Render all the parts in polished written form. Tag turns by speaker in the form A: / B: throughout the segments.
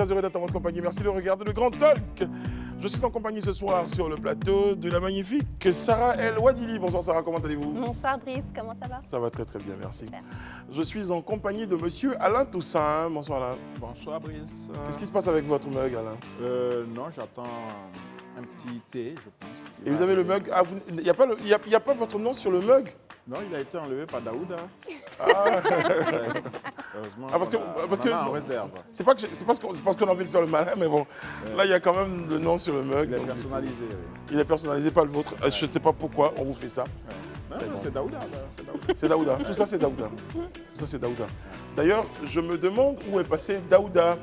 A: très heureux d'être en votre compagnie. Merci de regarder le Grand Talk. Je suis en compagnie ce soir sur le plateau de la magnifique Sarah El Wadili. Bonsoir Sarah, comment allez-vous?
B: Bonsoir Brice, comment ça va?
A: Ça va très très bien, merci.
B: Super.
A: Je suis en compagnie de monsieur Alain Toussaint. Bonsoir Alain.
C: Bonsoir Brice.
A: Qu'est-ce qui se passe avec votre mug Alain?
C: Non, j'attends un petit thé, je pense.
A: Et vous avez le mug. Ah, il n'y a pas votre nom sur le mug?
C: Non, il a été enlevé par Daouda.
A: Ah,
C: Heureusement,
A: parce que
C: on en réserve.
A: c'est parce qu'on a envie de faire le malin, mais bon, là il y a quand même le nom sur le mug.
C: Il est
A: donc,
C: personnalisé. Oui.
A: il est personnalisé, pas le vôtre. Je ne sais pas pourquoi on vous fait ça.
C: Non,
A: Mais bon.
C: c'est Daouda. Là, c'est Daouda.
A: C'est Daouda. Tout ça, c'est Daouda. Tout ça, c'est Daouda. D'ailleurs, je me demande où est passé Daouda.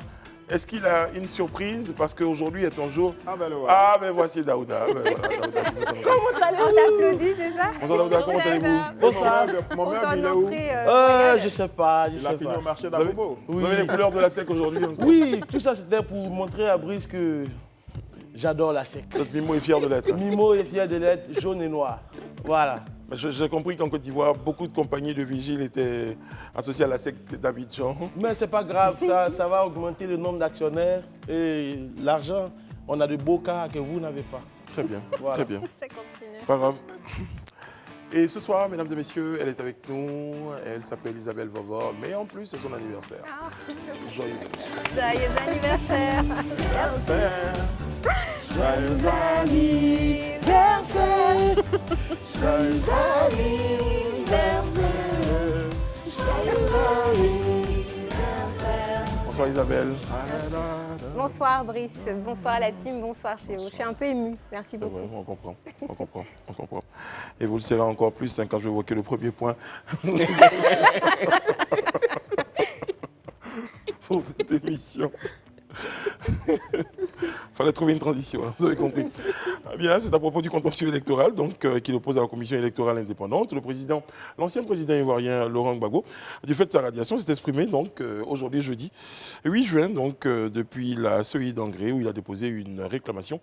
A: Est-ce qu'il a une surprise? Parce qu'aujourd'hui est un jour.
C: Ah ben le voilà.
A: Ah, ben voici Daouda. Ben, voilà, Daouda.
B: On t'applaudit, c'est ça?
A: Bonsoir Daouda, comment allez-vous?
D: Bonsoir.
C: Mon mug, il est où?
D: Je sais pas,
C: Il a fini au marché d'Abobo.
A: Vous avez les couleurs de la SEC aujourd'hui encore?
D: Oui, tout ça c'était pour montrer à Brice que j'adore la SEC.
A: Notre Mimo est fier de l'être.
D: Mimo est fier de l'être jaune et noir. Voilà.
A: J'ai compris qu'en Côte d'Ivoire, beaucoup de compagnies de vigiles étaient associées à la SEC d'Abidjan.
D: Mais c'est pas grave, ça va augmenter le nombre d'actionnaires et l'argent. On a de beaux cas que vous n'avez pas.
A: Très bien,
D: Voilà.
A: très bien.
B: Ça continue.
A: Pas grave. Et ce soir, mesdames et messieurs, elle est avec nous. Elle s'appelle Isabelle Vovor, mais en plus, c'est son anniversaire.
B: Ah,
A: Joyeux
B: joyeux anniversaire.
C: Joyeux
D: Verset.
A: Bonsoir Isabelle.
B: Bonsoir Brice, bonsoir à la team, bonsoir chez vous. Je suis un peu émue, merci beaucoup.
A: Ouais, on comprend. Et vous le serez encore plus quand je vais évoquer le premier point pour cette émission. Fallait trouver une transition, hein, vous avez compris. Eh bien, c'est à propos du contentieux électoral qu'il oppose à la commission électorale indépendante. L'ancien président ivoirien Laurent Gbagbo, du fait de sa radiation, s'est exprimé aujourd'hui jeudi 8 juin, depuis la CEI d'Angré, où il a déposé une réclamation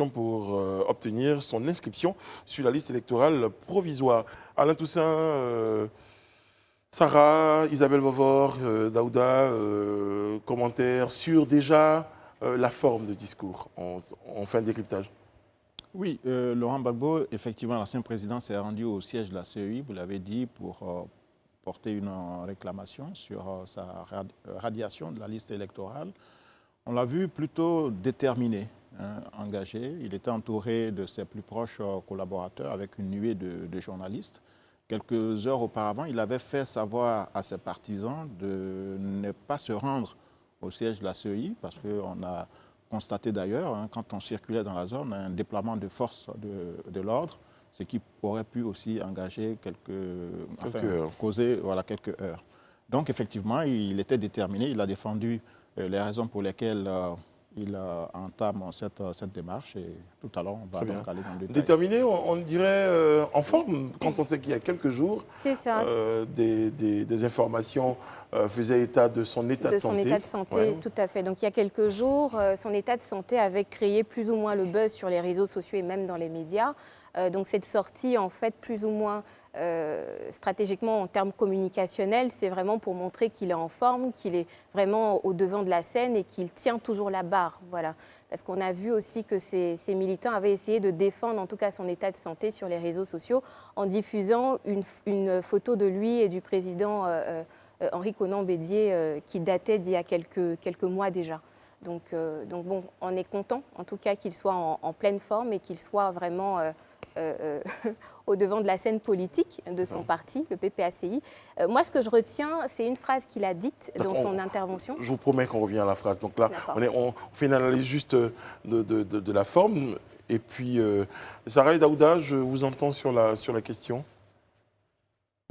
A: pour obtenir son inscription sur la liste électorale provisoire. Alain Toussaint, Sarah, Isabelle Vovor, Daouda, commentaires sur déjà la forme de discours en fin de décryptage.
C: Oui, Laurent Gbagbo, effectivement, l'ancien président s'est rendu au siège de la CEI, vous l'avez dit, pour porter une réclamation sur sa radiation de la liste électorale. On l'a vu plutôt déterminé, engagé. Il était entouré de ses plus proches collaborateurs avec une nuée de journalistes. Quelques heures auparavant, il avait fait savoir à ses partisans de ne pas se rendre au siège de la CEI, parce qu'on a constaté d'ailleurs, quand on circulait dans la zone, un déploiement de forces de l'ordre, ce qui aurait pu aussi engager causer quelques heures. Donc effectivement, il était déterminé, il a défendu les raisons pour lesquelles il entame cette démarche et tout à l'heure, on va donc aller dans le détail.
A: Déterminé, on dirait en forme, quand on sait qu'il y a quelques jours,
B: C'est ça.
A: des informations faisaient état de son état de santé.
B: De son état de santé,
A: Ouais.
B: tout à fait. Donc il y a quelques jours, son état de santé avait créé plus ou moins le buzz sur les réseaux sociaux et même dans les médias. Donc cette sortie, en fait, plus ou moins stratégiquement en termes communicationnels, c'est vraiment pour montrer qu'il est en forme, qu'il est vraiment au devant de la scène et qu'il tient toujours la barre. Voilà. Parce qu'on a vu aussi que ces militants avaient essayé de défendre en tout cas son état de santé sur les réseaux sociaux en diffusant une photo de lui et du président Henri Konan Bédié qui datait d'il y a quelques mois déjà. Donc bon, on est content en tout cas qu'il soit en pleine forme et qu'il soit vraiment au devant de la scène politique de son parti, le PPACI. Moi, ce que je retiens, c'est une phrase qu'il a dite dans son intervention.
A: Je vous promets qu'on revient à la phrase. Donc là, on fait une analyse juste de la forme. Et puis, Sarah et Daouda, je vous entends sur la question.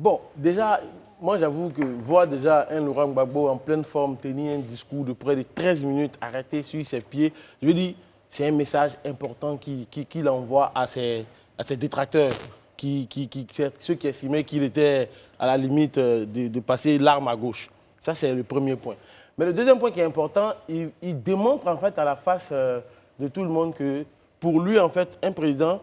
D: Bon, déjà, moi j'avoue que voir déjà un Laurent Gbagbo en pleine forme tenir un discours de près de 13 minutes arrêté sur ses pieds, je veux dire, c'est un message important qu'il envoie à ses détracteurs, ceux qui estimaient qu'il était à la limite de passer l'arme à gauche. Ça, c'est le premier point. Mais le deuxième point qui est important, il démontre en fait à la face de tout le monde que pour lui, en fait, un président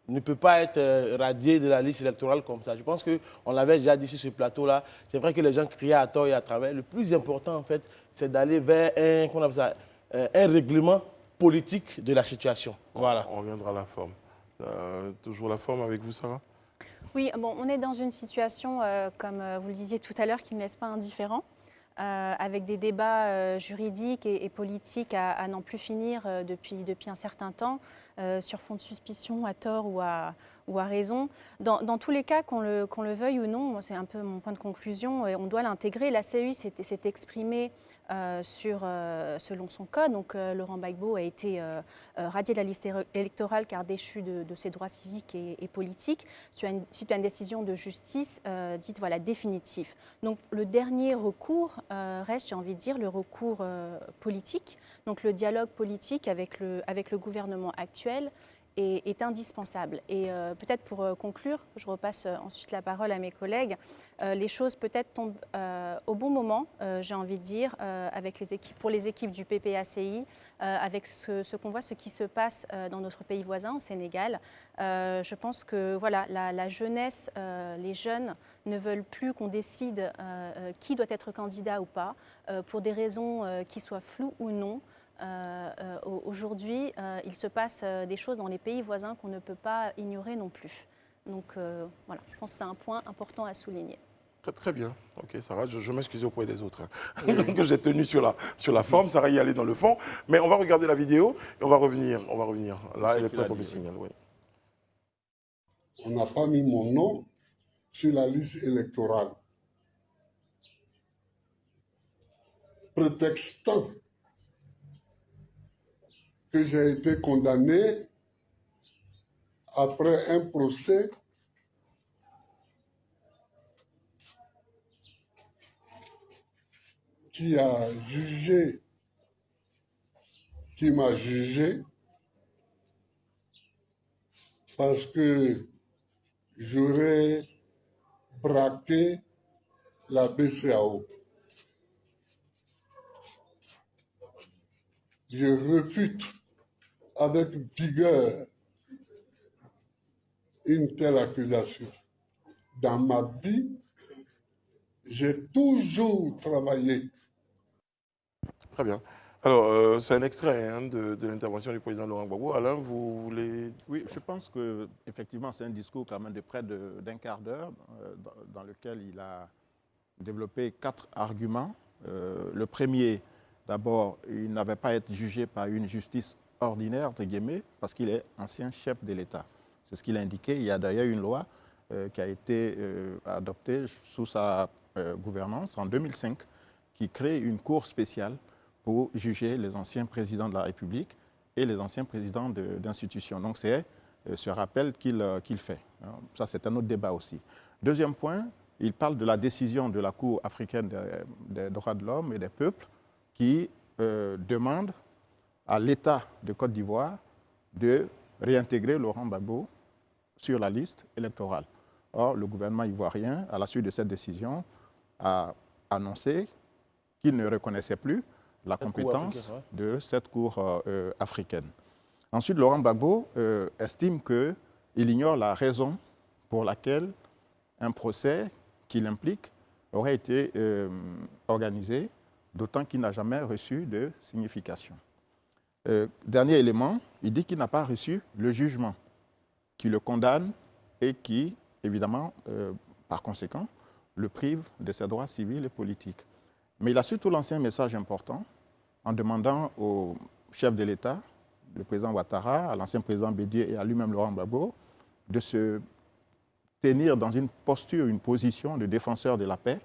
D: ne peut pas être radié de la liste électorale comme ça. Je pense qu'on l'avait déjà dit sur ce plateau-là. C'est vrai que les gens criaient à tort et à travers. Le plus important, en fait, c'est d'aller vers un règlement politique de la situation. Voilà.
A: On reviendra à la forme. Toujours la forme avec vous, Sarah?
E: Oui, bon, on est dans une situation, comme vous le disiez tout à l'heure, qui ne laisse pas indifférent, avec des débats juridiques et politiques à n'en plus finir depuis un certain temps, sur fond de suspicion, à tort ou à raison. Dans tous les cas, qu'on le veuille ou non, c'est un peu mon point de conclusion, on doit l'intégrer. La CEI s'est exprimée selon son code. Donc, Laurent Gbagbo a été radié de la liste électorale car déchu de ses droits civiques et politiques suite à une décision de justice dite définitive. Donc, le dernier recours reste, j'ai envie de dire, le recours politique. Donc, le dialogue politique avec le gouvernement actuel est indispensable. Et peut-être pour conclure, je repasse ensuite la parole à mes collègues, les choses peut-être tombent au bon moment, j'ai envie de dire, pour les équipes du PPACI, avec ce qu'on voit, ce qui se passe dans notre pays voisin, au Sénégal. Je pense que voilà, la jeunesse, les jeunes ne veulent plus qu'on décide qui doit être candidat ou pas, pour des raisons qui soient floues ou non. Aujourd'hui, il se passe des choses dans les pays voisins qu'on ne peut pas ignorer non plus. Donc voilà, je pense que c'est un point important à souligner.
A: Très bien. Ok, Sarah, je m'excuse auprès des autres. Donc j'ai tenu sur la forme, Sarah y allait dans le fond. Mais on va regarder la vidéo et on va revenir. Là, elle est prête au signal. Oui.
F: On n'a pas mis mon nom sur la liste électorale. Prétextant que j'ai été condamné après un procès qui m'a jugé parce que j'aurais braqué la BCEAO. Je refute avec vigueur une telle accusation. Dans ma vie, j'ai toujours travaillé.
A: Très bien. Alors, c'est un extrait de l'intervention du président Laurent Gbagbo. Alain, vous voulez...
C: Oui, je pense qu'effectivement, c'est un discours quand même de près d'un quart d'heure dans lequel il a développé 4 arguments. Le premier, d'abord, il n'avait pas à être jugé par une justice ordinaire, entre guillemets, parce qu'il est ancien chef de l'État. C'est ce qu'il a indiqué. Il y a d'ailleurs une loi qui a été adoptée sous sa gouvernance en 2005 qui crée une cour spéciale pour juger les anciens présidents de la République et les anciens présidents d'institutions. Donc c'est ce rappel qu'il fait. Ça, c'est un autre débat aussi. Deuxième point, il parle de la décision de la Cour africaine des droits de l'homme et des peuples qui demande à l'État de Côte d'Ivoire de réintégrer Laurent Gbagbo sur la liste électorale. Or, le gouvernement ivoirien, à la suite de cette décision, a annoncé qu'il ne reconnaissait plus la compétence de cette Cour africaine. Ensuite, Laurent Gbagbo estime qu'il ignore la raison pour laquelle un procès qui l'implique aurait été organisé, d'autant qu'il n'a jamais reçu de signification. Dernier élément, il dit qu'il n'a pas reçu le jugement qui le condamne et qui, évidemment, par conséquent, le prive de ses droits civils et politiques. Mais il a surtout lancé un message important en demandant au chef de l'État, le président Ouattara, à l'ancien président Bédié et à lui-même Laurent Gbagbo, de se tenir dans une posture, une position de défenseur de la paix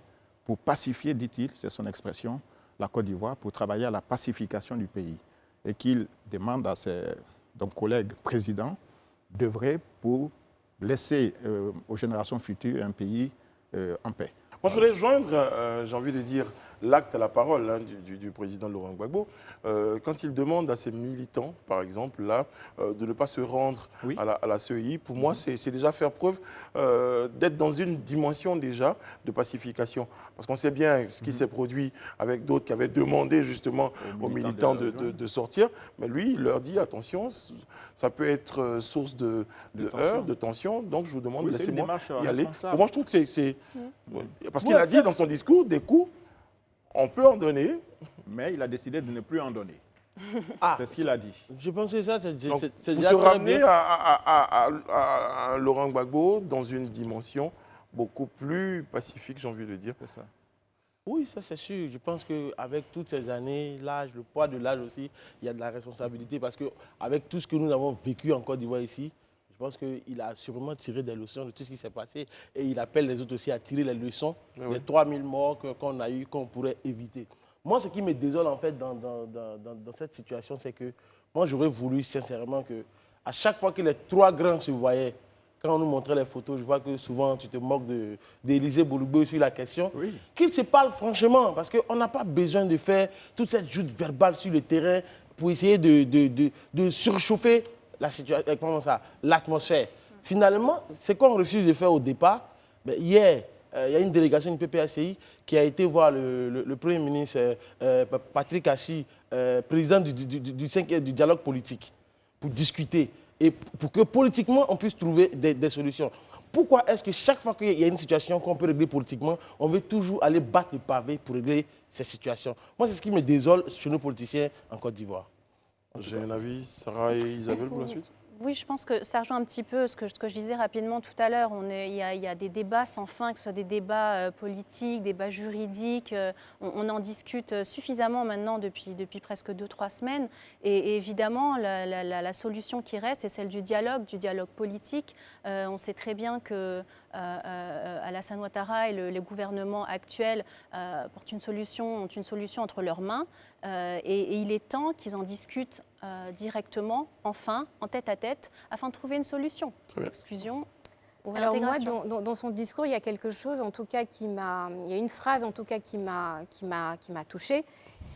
C: pour pacifier, dit-il, c'est son expression, la Côte d'Ivoire, pour travailler à la pacification du pays. Et qu'il demande à ses collègues présidents d'œuvrer pour laisser aux générations futures un pays en paix.
A: Moi, je voulais joindre, j'ai envie de dire, l'acte à la parole hein, du président Laurent Gbagbo, quand il demande à ses militants, par exemple, là, de ne pas se rendre
C: Oui.
A: à la CEI, pour moi, c'est déjà faire preuve d'être dans une dimension déjà de pacification. Parce qu'on sait bien ce qui s'est produit avec d'autres qui avaient demandé justement aux militants de sortir. Mais lui, il leur dit, attention, ça peut être source de heurts, de tension. Donc, je vous demande,
C: Oui, c'est une
A: laissez-moi
C: démarche
A: y aller.
C: responsable.
A: Pour moi, je trouve que c'est... Parce qu'il a dit dans son discours, des coups, on peut en donner.
C: Mais il a décidé de ne plus en donner.
D: Ah,
C: C'est ce qu'il a dit.
D: je pense que ça, c'est
A: Donc,
D: c'est
A: vous
D: déjà
A: se
D: très
A: ramenez
D: bien.
A: à Laurent Gbagbo dans une dimension beaucoup plus pacifique, j'ai envie de dire.
C: C'est ça.
D: Oui, ça c'est sûr. Je pense qu'avec toutes ces années, l'âge, le poids de l'âge aussi, il y a de la responsabilité parce qu'avec tout ce que nous avons vécu en Côte d'Ivoire ici, je pense qu'il a sûrement tiré des leçons de tout ce qui s'est passé et il appelle les autres aussi à tirer les leçons des 3000 morts qu'on a eu, qu'on pourrait éviter. Moi, ce qui me désole en fait dans cette situation, c'est que moi j'aurais voulu sincèrement que à chaque fois que les trois grands se voyaient, quand on nous montrait les photos, je vois que souvent tu te moques d'Élysée Boulougbo sur la question.
C: Oui.
D: Qu'ils se parlent franchement, parce qu'on n'a pas besoin de faire toute cette joute verbale sur le terrain pour essayer de surchauffer la situation, comment ça, l'atmosphère. Finalement, c'est qu'on refuse de faire au départ. Mais hier, il y a une délégation du PPACI qui a été voir le Premier ministre Patrick Achi, président du dialogue politique, pour discuter et pour que politiquement on puisse trouver des solutions. Pourquoi est-ce que chaque fois qu'il y a une situation qu'on peut régler politiquement, on veut toujours aller battre le pavé pour régler ces situations? Moi, c'est ce qui me désole chez nos politiciens en Côte d'Ivoire.
A: J'ai un avis, Sarah et Isabelle, pour la suite.
E: Oui, je pense que ça rejoint un petit peu ce que je disais rapidement tout à l'heure. Il y a des débats sans fin, que ce soit des débats politiques, des débats juridiques. On en discute suffisamment maintenant depuis presque 2-3 semaines. Et évidemment, la solution qui reste est celle du dialogue politique. On sait très bien que Alassane Ouattara et le gouvernement actuel ont une solution entre leurs mains. Et il est temps qu'ils en discutent directement, enfin, en tête-à-tête, afin de trouver une solution. Exclusion ou
B: Alors moi,
E: réintégration.
B: dans son discours, il y a quelque chose, en tout cas, il y a une phrase, en tout cas, qui m'a touchée.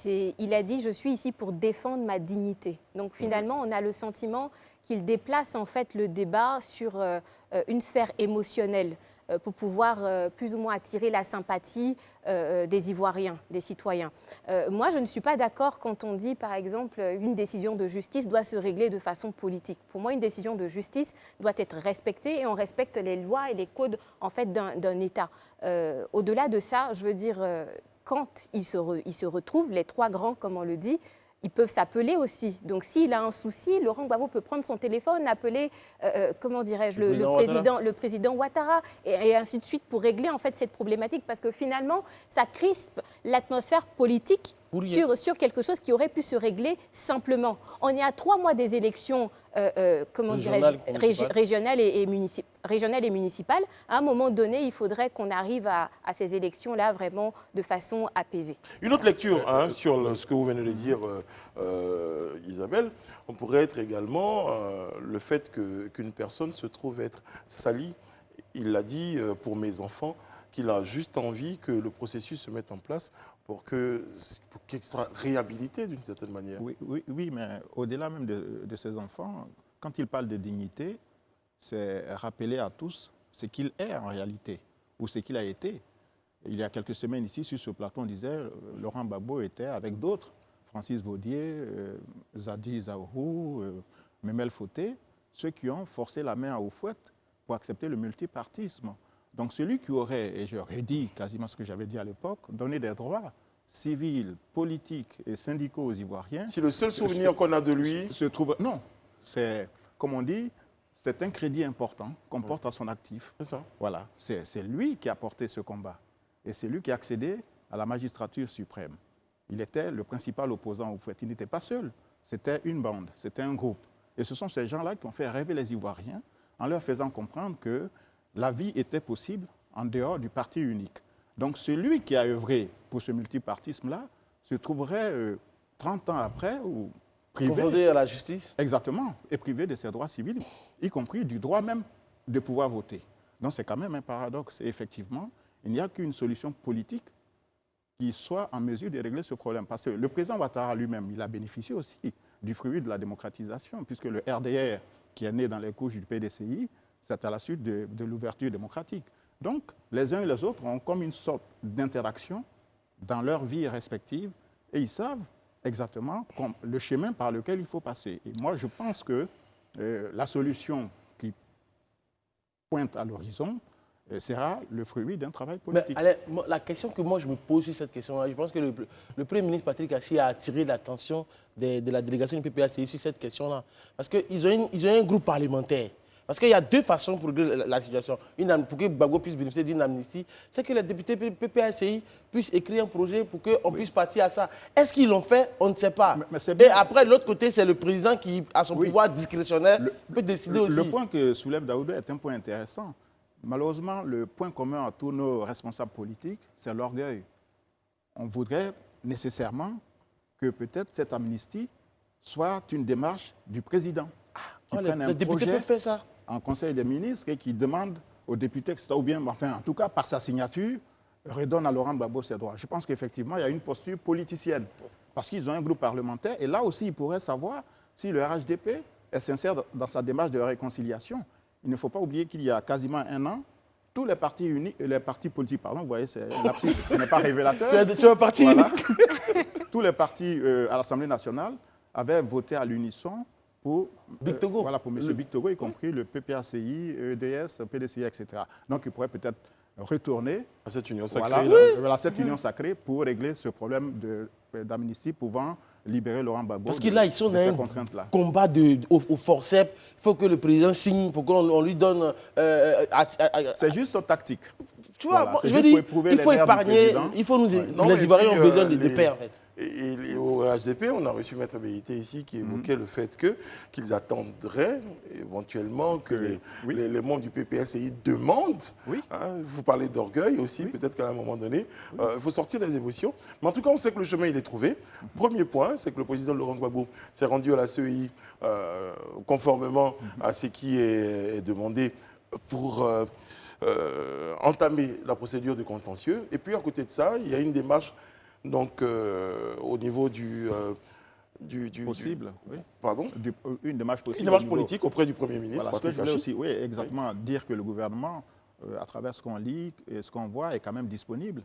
B: Il a dit « Je suis ici pour défendre ma dignité ». Donc finalement, on a le sentiment qu'il déplace en fait le débat sur une sphère émotionnelle pour pouvoir plus ou moins attirer la sympathie des Ivoiriens, des citoyens. Moi, je ne suis pas d'accord quand on dit, par exemple, une décision de justice doit se régler de façon politique. Pour moi, une décision de justice doit être respectée et on respecte les lois et les codes en fait, d'un État. Au-delà de ça, je veux dire, quand ils se retrouvent, les trois grands, comme on le dit, ils peuvent s'appeler aussi. Donc, s'il a un souci, Laurent Gbagbo peut prendre son téléphone, appeler, comment dirais-je, le président Ouattara, et ainsi de suite, pour régler en fait cette problématique. Parce que finalement, ça crispe l'atmosphère politique sur quelque chose qui aurait pu se régler simplement. On est à 3 mois des élections, comment dirais-je, régionales et municipales. À un moment donné, il faudrait qu'on arrive à ces élections-là vraiment de façon apaisée.
A: Une autre lecture sur ce que vous venez de dire, Isabelle, on pourrait être également le fait qu'une personne se trouve être salie. Il l'a dit pour mes enfants, qu'il a juste envie que le processus se mette en place pour qu'il soit réhabilité d'une certaine manière.
C: Oui, mais au-delà même de ces enfants, quand il parle de dignité, c'est rappeler à tous ce qu'il est en réalité, ou ce qu'il a été. Il y a quelques semaines ici, sur ce plateau, on disait Laurent Gbagbo était avec d'autres, Francis Vaudier, Zadi Zaourou, Memel Fauté, ceux qui ont forcé la main à Houphouët pour accepter le multipartisme. Donc celui qui aurait, et je redis quasiment ce que j'avais dit à l'époque, donné des droits civils, politiques et syndicaux aux Ivoiriens.
A: Si le seul souvenir qu'on a de lui...
C: se trouve, non, c'est, comme on dit, c'est un crédit important qu'on porte à son actif.
A: C'est ça.
C: Voilà, c'est lui qui a porté ce combat. Et c'est lui qui a accédé à la magistrature suprême. Il était le principal opposant au fait. Il n'était pas seul. C'était une bande, c'était un groupe. Et ce sont ces gens-là qui ont fait rêver les Ivoiriens en leur faisant comprendre que la vie était possible en dehors du parti unique. Donc celui qui a œuvré pour ce multipartisme-là se trouverait 30 ans après ou privé.
D: Confondé à la justice.
C: Exactement, et privé de ses droits civils, y compris du droit même de pouvoir voter. Donc c'est quand même un paradoxe. Et effectivement, il n'y a qu'une solution politique qui soit en mesure de régler ce problème. Parce que le président Ouattara lui-même, il a bénéficié aussi du fruit de la démocratisation, puisque le RDR, qui est né dans les couches du PDCI, c'est à la suite de l'ouverture démocratique. Donc, les uns et les autres ont comme une sorte d'interaction dans leur vie respective et ils savent exactement le chemin par lequel il faut passer. Et moi, je pense que la solution qui pointe à l'horizon sera le fruit d'un travail politique.
D: Mais Alain, la question que moi je me pose sur cette question-là, je pense que le Premier ministre Patrick Hachi a attiré l'attention de la délégation du PPACI sur cette question-là. Parce qu'ils ont un groupe parlementaire. Parce qu'il y a deux façons pour régler la situation. Pour que Gbagbo puisse bénéficier d'une amnistie, c'est que les députés PPACI puissent écrire un projet pour qu'on puisse partir à ça. Est-ce qu'ils l'ont fait? On ne sait pas. Et après, de l'autre côté, c'est le président qui, à son pouvoir discrétionnaire, peut décider aussi.
C: Le point que soulève Daoudou est un point intéressant. Malheureusement, le point commun à tous nos responsables politiques, c'est l'orgueil. On voudrait nécessairement que peut-être cette amnistie soit une démarche du président.
D: Les députés peuvent faire ça
C: en Conseil des ministres et qui demande aux députés, ou bien, enfin, en tout cas, par sa signature, redonne à Laurent Gbagbo ses droits. Je pense qu'effectivement, il y a une posture politicienne. Parce qu'ils ont un groupe parlementaire. Et là aussi, ils pourraient savoir si le RHDP est sincère dans sa démarche de réconciliation. Il ne faut pas oublier qu'il y a quasiment un an, tous les partis unis, les partis politiques, pardon, vous voyez, c'est un lapsus qui n'est pas révélateur.
D: Tu es un parti unique.
C: Tous les partis à l'Assemblée nationale avaient voté à l'unisson pour
D: Big Togo.
C: Voilà, pour M. Big Togo, y compris le PPACI, EDS, PDCI, etc. Donc, il pourrait peut-être retourner
A: à cette union sacrée,
C: cette union sacrée pour régler ce problème d'amnistie pouvant libérer Laurent Gbagbo.
D: Parce que là, ils sont dans un combat au forceps. Il faut que le président signe pour qu'on lui donne...
C: C'est juste tactique.
D: Tu vois, voilà, je veux dire, il faut épargner, il faut nous... Les Ivoiriens ont besoin de paix, en fait.
A: Et au HDP, on a reçu Maître Béité ici qui évoquait le fait qu'ils attendraient éventuellement que les membres du PPACI demandent. Hein, vous parlez d'orgueil aussi, peut-être qu'à un moment donné, il faut sortir des émotions. Mais en tout cas, on sait que le chemin, il est trouvé. Premier point, c'est que le président Laurent Gbagbo s'est rendu à la CEI conformément à ce qui est demandé pour... entamer la procédure de contentieux. Et puis, à côté de ça, il y a une démarche donc, au niveau
C: possible, oui.
A: Pardon
C: une démarche possible.
A: Une démarche politique auprès du Premier ministre.
C: Voilà, ce que je voulais aussi, oui, exactement, dire que le gouvernement, à travers ce qu'on lit et ce qu'on voit, est quand même disponible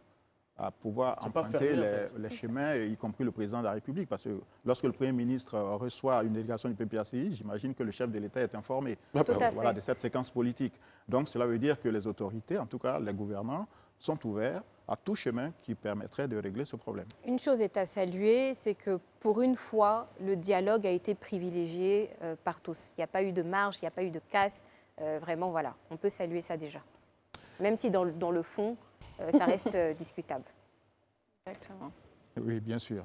C: à pouvoir emprunter les chemins, y compris le président de la République. Parce que lorsque le Premier ministre reçoit une délégation du PPACI, j'imagine que le chef de l'État est informé de cette séquence politique. Donc cela veut dire que les autorités, en tout cas les gouvernants, sont ouverts à tout chemin qui permettrait de régler ce problème.
B: Une chose est à saluer, c'est que pour une fois, le dialogue a été privilégié par tous. Il n'y a pas eu de marge, il n'y a pas eu de casse. Vraiment, voilà, on peut saluer ça déjà. Même si dans le fond, ça reste discutable.
E: Exactement.
C: Oui, bien sûr.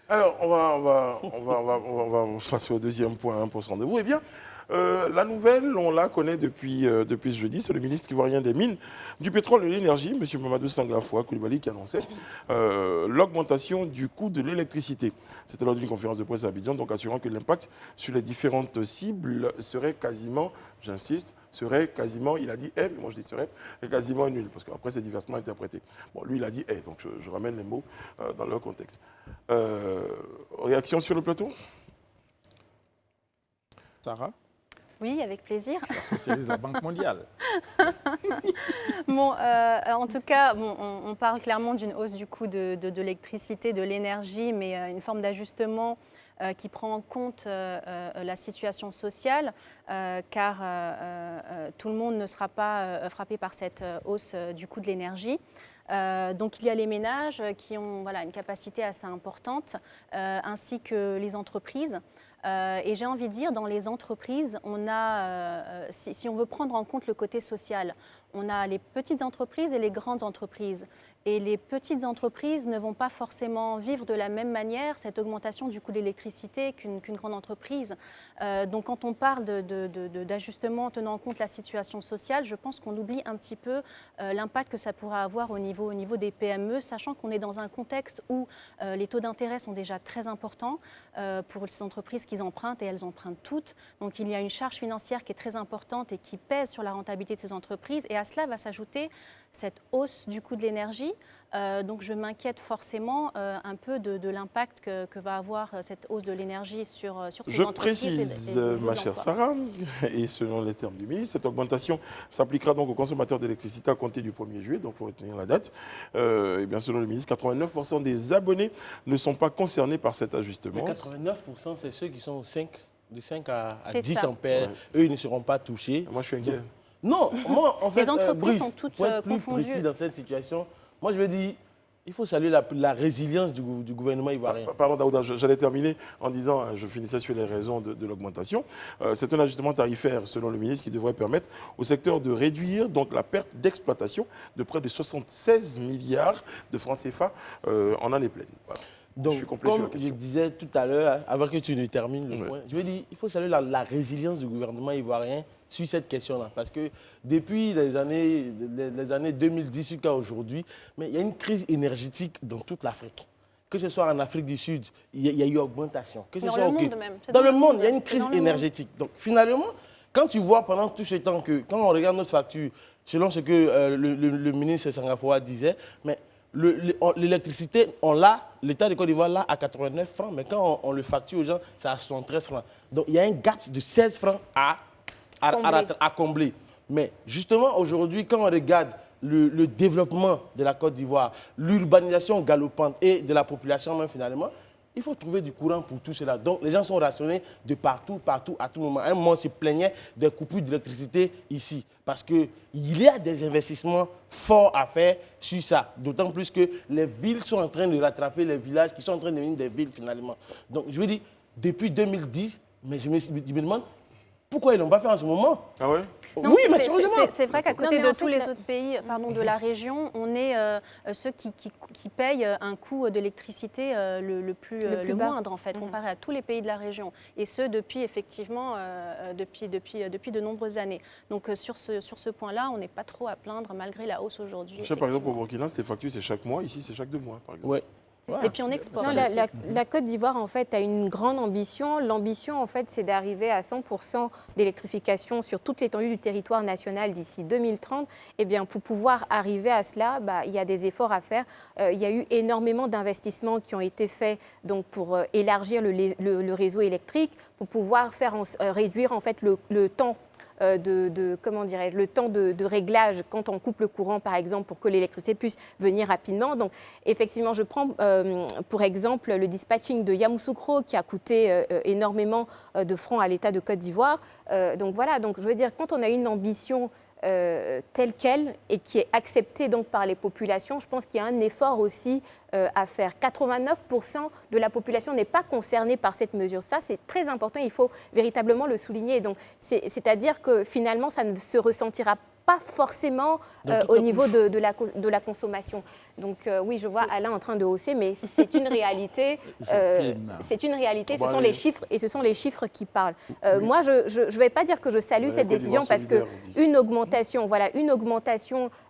A: Alors, on va passer au deuxième point pour ce rendez-vous. Eh bien, la nouvelle, on la connaît depuis ce jeudi. C'est le ministre ivoirien des Mines, du Pétrole et de l'Énergie, M. Mamadou Sangafoua Coulibaly, qui annonçait l'augmentation du coût de l'électricité. C'était lors d'une conférence de presse à Abidjan, donc assurant que l'impact sur les différentes cibles serait quasiment, j'insiste, serait quasiment, il a dit mais moi je dis serait, quasiment nul, parce qu'après c'est diversement interprété. Bon, lui il a dit donc je ramène les mots dans leur contexte. Réaction sur le plateau?
C: Sarah?
E: Oui, avec plaisir.
C: La spécialiste de la Banque mondiale.
E: Bon, en tout cas, on parle clairement d'une hausse du coût de l'électricité, de l'énergie, mais une forme d'ajustement qui prend en compte la situation sociale, car tout le monde ne sera pas frappé par cette hausse du coût de l'énergie. Donc il y a les ménages qui ont une capacité assez importante, ainsi que les entreprises. Et j'ai envie de dire, dans les entreprises, on a, si on veut prendre en compte le côté social, on a les petites entreprises et les grandes entreprises. Et les petites entreprises ne vont pas forcément vivre de la même manière cette augmentation du coût de l'électricité qu'une grande entreprise. Donc quand on parle d'ajustement tenant en compte la situation sociale, je pense qu'on oublie un petit peu l'impact que ça pourra avoir au niveau des PME, sachant qu'on est dans un contexte où les taux d'intérêt sont déjà très importants pour ces entreprises qui qu'ils empruntent et elles empruntent toutes. Donc il y a une charge financière qui est très importante et qui pèse sur la rentabilité de ces entreprises. Et à cela va s'ajouter cette hausse du coût de l'énergie. Donc je m'inquiète forcément un peu de l'impact que va avoir cette hausse de l'énergie sur ces entreprises.
A: Je précise, ma chère Sarah, et selon les termes du ministre, cette augmentation s'appliquera donc aux consommateurs d'électricité à compter du 1er juillet, donc il faut retenir la date. Et bien selon le ministre, 89% des abonnés ne sont pas concernés par cet ajustement.
D: Mais 89%, c'est ceux qui sont de 5 à 10
E: ça.
D: ampères. Ouais. Eux, ils ne seront pas touchés.
A: Moi, je suis inquiet.
D: Non, moi, en fait,
E: les entreprises
D: Brice,
E: sont toutes
D: pour être plus
E: confondues.
D: précis dans cette situation, moi, je veux dire, il faut saluer la résilience du gouvernement ivoirien.
A: Pardon, Daouda, j'allais terminer en disant, je finissais sur les raisons de l'augmentation. C'est un ajustement tarifaire, selon le ministre, qui devrait permettre au secteur de réduire donc, la perte d'exploitation de près de 76 milliards de francs CFA en année pleine. Voilà.
D: Donc, comme je disais tout à l'heure, avant que tu ne termines le point, je veux dire, il faut saluer la résilience du gouvernement ivoirien sur cette question-là. Parce que depuis les années 2010 jusqu'à aujourd'hui, il y a une crise énergétique dans toute l'Afrique. Que ce soit en Afrique du Sud, il y a eu augmentation. Que ce soit
E: dans le monde même.
D: Dans le monde, il y a une crise énergétique. Donc finalement, quand tu vois pendant tout ce temps que, quand on regarde notre facture, selon ce que le ministre Sangafoa disait, mais l'électricité, on l'a, l'État de Côte d'Ivoire l'a à 89 francs, mais quand on le facture aux gens, c'est à 73 francs. Donc il y a un gap de 16 francs à combler. Mais justement, aujourd'hui, quand on regarde le développement de la Côte d'Ivoire, l'urbanisation galopante et de la population même finalement, il faut trouver du courant pour tout cela. Donc les gens sont rationnés de partout, à tout moment. À un moment, on se plaignait des coupures d'électricité ici. Parce qu'il y a des investissements forts à faire sur ça. D'autant plus que les villes sont en train de rattraper les villages qui sont en train de devenir des villes finalement. Donc je veux dire, depuis 2010, mais je me demande pourquoi ils ne l'ont pas fait en ce moment.
A: Ah ouais?
E: Non,
D: oui, mais
E: c'est vrai qu'à côté de tous les autres pays de la région, on est ceux qui payent un coût d'électricité le moindre, en fait, comparé à tous les pays de la région. Et ce, depuis, effectivement, depuis de nombreuses années. Donc, sur ce point-là, on n'est pas trop à plaindre, malgré la hausse aujourd'hui.
A: Par exemple, au Burkina, les factures, c'est chaque mois. Ici, c'est chaque 2 mois, par exemple.
D: Ouais.
E: Et puis on exporte.
B: Non, la Côte d'Ivoire, en fait, a une grande ambition. L'ambition, en fait, c'est d'arriver à 100% d'électrification sur toute l'étendue du territoire national d'ici 2030. Eh bien, pour pouvoir arriver à cela, il y a des efforts à faire. Il y a eu énormément d'investissements qui ont été faits donc, pour élargir le réseau électrique, pour pouvoir réduire, en fait, le temps le temps de réglage quand on coupe le courant, par exemple, pour que l'électricité puisse venir rapidement. Donc, effectivement, je prends pour exemple le dispatching de Yamoussoukro qui a coûté énormément de francs à l'État de Côte d'Ivoire. Donc, voilà. Donc, je veux dire, quand on a une ambition telle qu'elle et qui est acceptée donc par les populations, je pense qu'il y a un effort aussi à faire. 89% de la population n'est pas concernée par cette mesure. Ça, c'est très important, il faut véritablement le souligner. Donc, c'est-à-dire que finalement, ça ne se ressentira pas forcément au niveau de la consommation. Donc oui, je vois Alain en train de hausser, mais c'est une réalité. C'est une réalité, ce sont les chiffres et ce sont les chiffres qui parlent. Moi, je ne vais pas dire que je salue cette décision parce qu'une augmentation,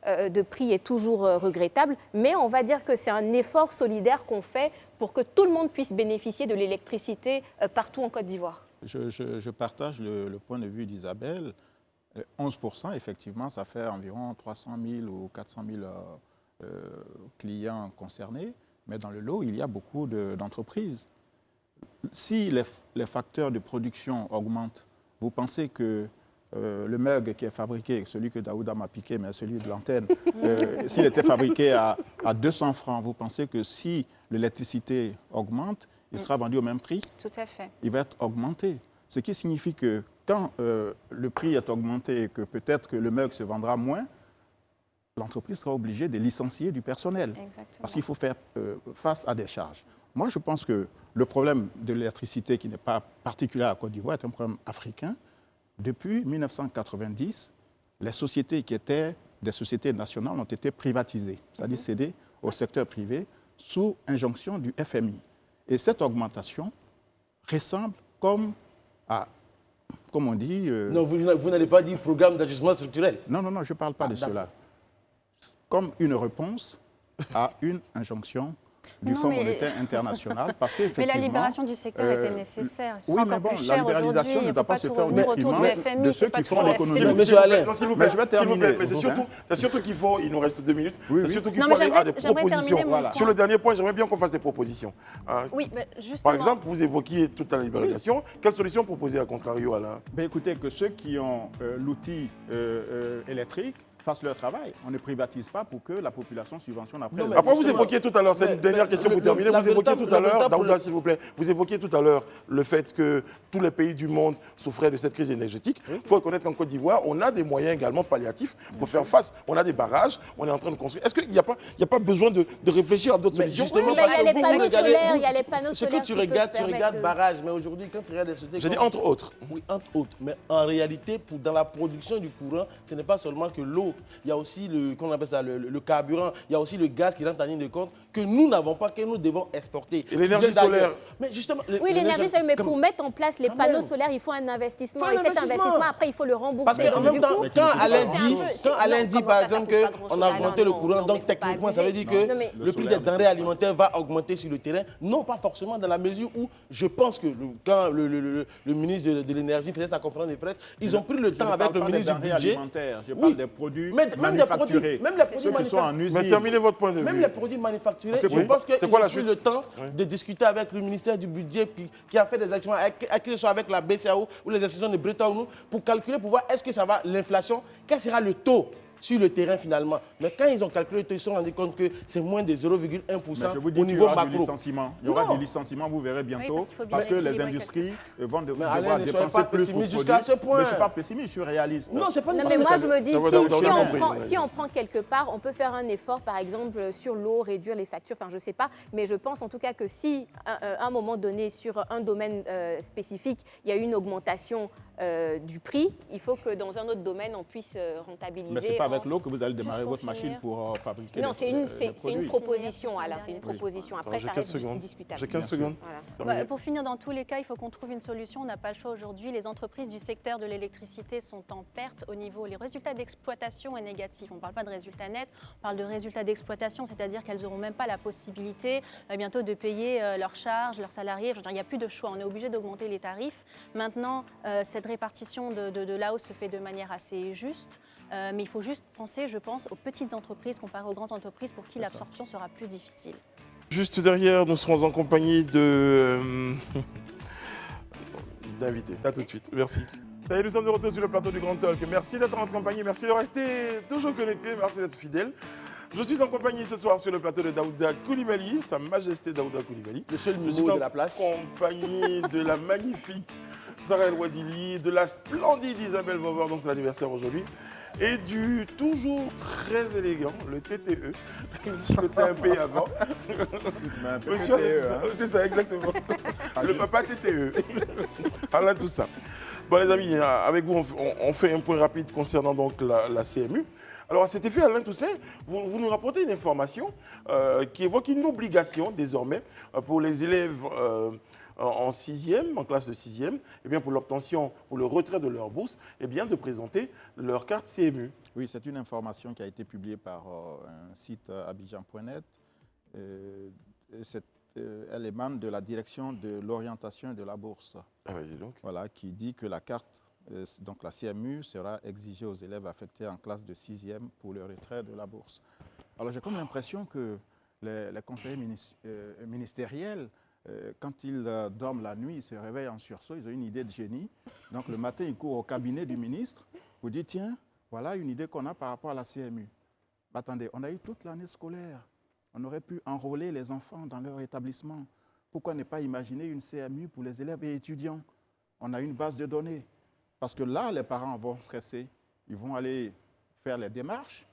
B: de prix est toujours regrettable, mais on va dire que c'est un effort solidaire qu'on fait pour que tout le monde puisse bénéficier de l'électricité partout en Côte d'Ivoire.
C: Je partage le point de vue d'Isabelle. 11%, effectivement, ça fait environ 300 000 ou 400 000 clients concernés. Mais dans le lot, il y a beaucoup d'entreprises. Si les facteurs de production augmentent, vous pensez que le mug qui est fabriqué, celui que Daouda m'a piqué, mais celui de l'antenne, s'il était fabriqué à 200 francs, vous pensez que si l'électricité augmente, il sera vendu au même prix?
E: Tout à fait.
C: Il va être augmenté. Ce qui signifie que quand le prix est augmenté et que peut-être que le mug se vendra moins, l'entreprise sera obligée de licencier du personnel.
E: Exactement.
C: Parce qu'il faut faire face à des charges. Moi, je pense que le problème de l'électricité, qui n'est pas particulier à Côte d'Ivoire, est un problème africain. Depuis 1990, les sociétés qui étaient des sociétés nationales ont été privatisées, c'est-à-dire cédées au secteur privé sous injonction du FMI. Et cette augmentation ressemble comme on dit...
D: Non, vous n'allez pas dire programme d'ajustement structurel.
C: Non, je ne parle pas de cela. Comme une réponse à une injonction du
E: Non,
C: Fonds
E: mais-
C: monétaire international parce
E: Mais
C: qu'effectivement...
E: la libération du secteur était nécessaire. Ce
C: Oui,
E: sera
C: mais
E: encore
C: bon,
E: plus
C: la
E: cher
C: libéralisation
E: aujourd'hui.
C: ne
E: Il
C: doit
E: faut
C: pas
E: pas
C: se
E: tout
C: faire au
E: revenir autour du
C: détriment
E: FMI.
C: de
E: c'est
C: ceux
E: pas
C: qui
E: toujours
C: font
E: le
C: l'économie.
E: FMI.
D: Monsieur Alain.
A: Non, s'il vous
C: Mais
A: plaît,
C: je vais
A: s'il vous plaît,
C: terminer.
A: mais c'est surtout qu'il faut, il nous reste 2 minutes,
C: Oui,
A: c'est
C: oui.
A: surtout qu'il
E: Non,
A: faut
E: mais
A: aller à des
E: j'aimerais terminer
A: propositions.
E: mon
C: Voilà.
A: Sur le dernier point, j'aimerais bien qu'on fasse des propositions. Hein.
E: Oui, mais justement.
A: Par exemple, vous évoquiez toute la libéralisation. Quelle solution proposer à contrario, Alain?
C: Ben, écoutez, que ceux qui ont l'outil électrique fassent leur travail. On ne privatise pas pour que la population subventionne après.
D: Non, mais
A: Après, vous
D: justement,
A: évoquiez tout à l'heure, c'est une dernière question pour terminer,
D: la
A: vous évoquiez tout à l'heure,
D: véritable-
A: Daouda, s'il vous plaît, vous évoquiez tout à l'heure le fait que tous les pays du monde souffraient de cette crise énergétique. Il faut reconnaître qu'en Côte d'Ivoire, on a des moyens également palliatifs pour faire face. On a des barrages, on est en train de construire. Est-ce qu'il n'y a pas besoin de réfléchir à d'autres
D: Mais
A: solutions?
D: justement,
B: Oui, mais
D: parce
B: il y a
D: que
B: les
D: vous
B: panneaux
D: regardez-
B: solaires,
D: vous-
B: il y a les panneaux
D: Ce
B: solaires
D: que tu
B: qui peuvent
D: regardes, tu
B: permettre
D: regardes
B: de-
D: barrage, mais aujourd'hui, quand tu regardes les sociétés...
A: J'ai dit
D: comme-
A: entre autres.
D: Oui, entre autres. Mais en réalité, dans la production du courant, ce n'est pas seulement que l'eau. Il y a aussi qu'on appelle ça, le carburant. Il y a aussi le gaz qui rentre en ligne de compte que nous n'avons pas, que nous devons exporter.
A: Et l'énergie
D: Je disais d'ailleurs-
A: solaire.
D: Mais justement...
B: Oui, l'énergie solaire, mais
D: comme-
B: pour mettre en place les
D: Quand
B: panneaux
D: même.
B: solaire, il faut un investissement.
D: Faut un
B: Et cet
D: investissement.
B: investissement, après, il faut le
D: Parce
B: rembourser.
D: qu'en
B: Donc,
D: même
B: du
D: temps,
B: coup,
C: Mais qui ne coûte pas grand-chose.
D: quand Alain dit, par
B: ça,
D: exemple,
B: ça coûte pas
D: qu'on
B: grand-chose.
D: a augmenté
B: Ah,
D: le
B: non,
D: courant,
B: non,
D: donc
B: mais faut pas
D: techniquement, ça veut dire
B: abuser.
D: que
B: Non, mais-
D: le prix des denrées alimentaires va augmenter sur le terrain. Non, pas forcément dans la mesure où je pense que quand le ministre de l'Énergie faisait sa conférence de presse, ils ont pris le temps avec le ministre du budget.
C: Alimentaires, je
D: Oui.
C: parle des produits
D: Même des
C: manufacturés.
D: produits- même les produits
C: Ceux qui sont en
D: manufacturés.
C: usine.
A: Mais terminez votre point de vue.
D: Même les produits manufacturés,
A: C'est
D: je
A: quoi-
D: pense qu'ils
A: c'est quoi la
D: ont pris
A: chute?
D: le temps
A: Oui.
D: de discuter avec le ministère du budget qui a fait des actions, que ce soit avec la BCAO ou les institutions de Bretton Woods, pour calculer, pour voir est-ce que ça va, l'inflation, quel sera le taux sur le terrain finalement. Mais quand ils ont calculé le taux, ils se sont rendus compte que c'est moins de 0,1%
C: Mais je vous dis
D: au
C: qu'il y
D: niveau
C: aura du
D: macro.
C: licenciement. Il y aura
D: Non.
C: du licenciement, vous verrez bientôt.
E: parce qu'il faut bien
C: parce que les
E: équilibrer
C: industries vont
D: Mais Alain,
C: devoir
D: ne soyez
C: dépenser
D: pas
C: plus pour
D: pessimiste
C: produire.
D: jusqu'à ce point.
C: Mais je ne suis pas pessimiste, je suis réaliste.
D: Non, c'est pas une
B: Non,
D: question
B: mais
D: de
B: moi,
D: ça.
B: je me dis,
A: Ça va dans le compris,
B: si on prend quelque part, on peut faire un effort, par exemple, sur l'eau, réduire les factures, enfin, je ne sais pas. Mais je pense en tout cas que si, à un moment donné, sur un domaine spécifique, il y a une augmentation du prix, il faut que dans un autre domaine, on puisse rentabiliser.
C: Mais ce n'est pas
B: en-
C: avec l'eau que vous allez démarrer
E: pour
C: votre machine
E: finir.
C: pour fabriquer
B: Non,
C: des-
B: c'est
C: des
B: une
C: produits.
B: proposition, Alain, c'est une
E: Oui.
B: proposition.
A: Attends,
B: Après,
A: j'ai
B: ça
A: 15
B: reste
A: secondes.
B: discutable.
A: J'ai 15 secondes.
B: Voilà.
A: Terminé.
E: Pour finir, dans tous les cas, il faut qu'on trouve une solution. On n'a pas le choix aujourd'hui. Les entreprises du secteur de l'électricité sont en perte au niveau. Les résultats d'exploitation est négatif. On ne parle pas de résultats nets, on parle de résultats d'exploitation, c'est-à-dire qu'elles n'auront même pas la possibilité bientôt de payer leurs charges, leurs salariés. Enfin, je veux dire, il n'y a plus de choix. On est obligé d'augmenter les tarifs. Maintenant, cette répartition de la hausse se fait de manière assez juste. Mais il faut juste penser, je pense, aux petites entreprises comparées aux grandes entreprises pour qui l'absorption sera plus difficile.
A: Juste derrière, nous serons en compagnie de d'invités. À tout de suite. Merci. Ça y est, nous sommes de retour sur le plateau du Grand Talk. Merci d'être en notre compagnie. Merci de rester toujours connectés. Merci d'être fidèles. Je suis en compagnie ce soir sur le plateau de Daouda Coulibaly, Sa Majesté Daouda Coulibaly.
D: Le seul
A: Je suis
D: mimo
A: en
D: de la place.
A: compagnie de la magnifique Sarah El Wadili, de la splendide Isabelle Vauveur, dont c'est l'anniversaire aujourd'hui, et du toujours très élégant, le TTE. Je le TMP avant.
C: Mais un peu
A: Monsieur Alain
C: TTE,
A: Toussaint.
C: hein.
A: C'est ça, exactement.
C: Pas
A: Le
C: juste.
A: papa TTE. Alain Toussaint. Bon, les amis, avec vous, on fait un point rapide concernant donc la CMU. Alors, à cet effet, Alain Toussaint, vous nous rapportez une information qui évoque une obligation désormais pour les élèves en sixième, en classe de sixième, eh bien, pour l'obtention, pour le retrait de leur bourse, eh bien, de présenter leur carte CMU.
C: Oui, c'est une information qui a été publiée par un site abidjan.net. Elle émane de la direction de l'orientation et de la bourse,
A: Ah, vas-y donc.
C: voilà, qui dit que la carte, donc la CMU, sera exigée aux élèves affectés en classe de 6e pour le retrait de la bourse. Alors j'ai comme l'impression que les conseillers ministériels, quand ils dorment la nuit, ils se réveillent en sursaut, ils ont une idée de génie. Donc le matin, ils courent au cabinet du ministre pour dire, tiens, voilà une idée qu'on a par rapport à la CMU. Mais attendez, on a eu toute l'année scolaire. On aurait pu enrôler les enfants dans leur établissement. Pourquoi ne pas imaginer une CMU pour les élèves et étudiants? On a une base de données. Parce que là, les parents vont stresser. Ils vont aller faire les démarches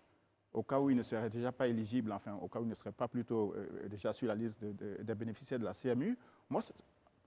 C: au cas où ils ne seraient déjà pas éligibles, enfin, au cas où ils ne seraient pas plutôt déjà sur la liste des bénéficiaires de la CMU. Moi,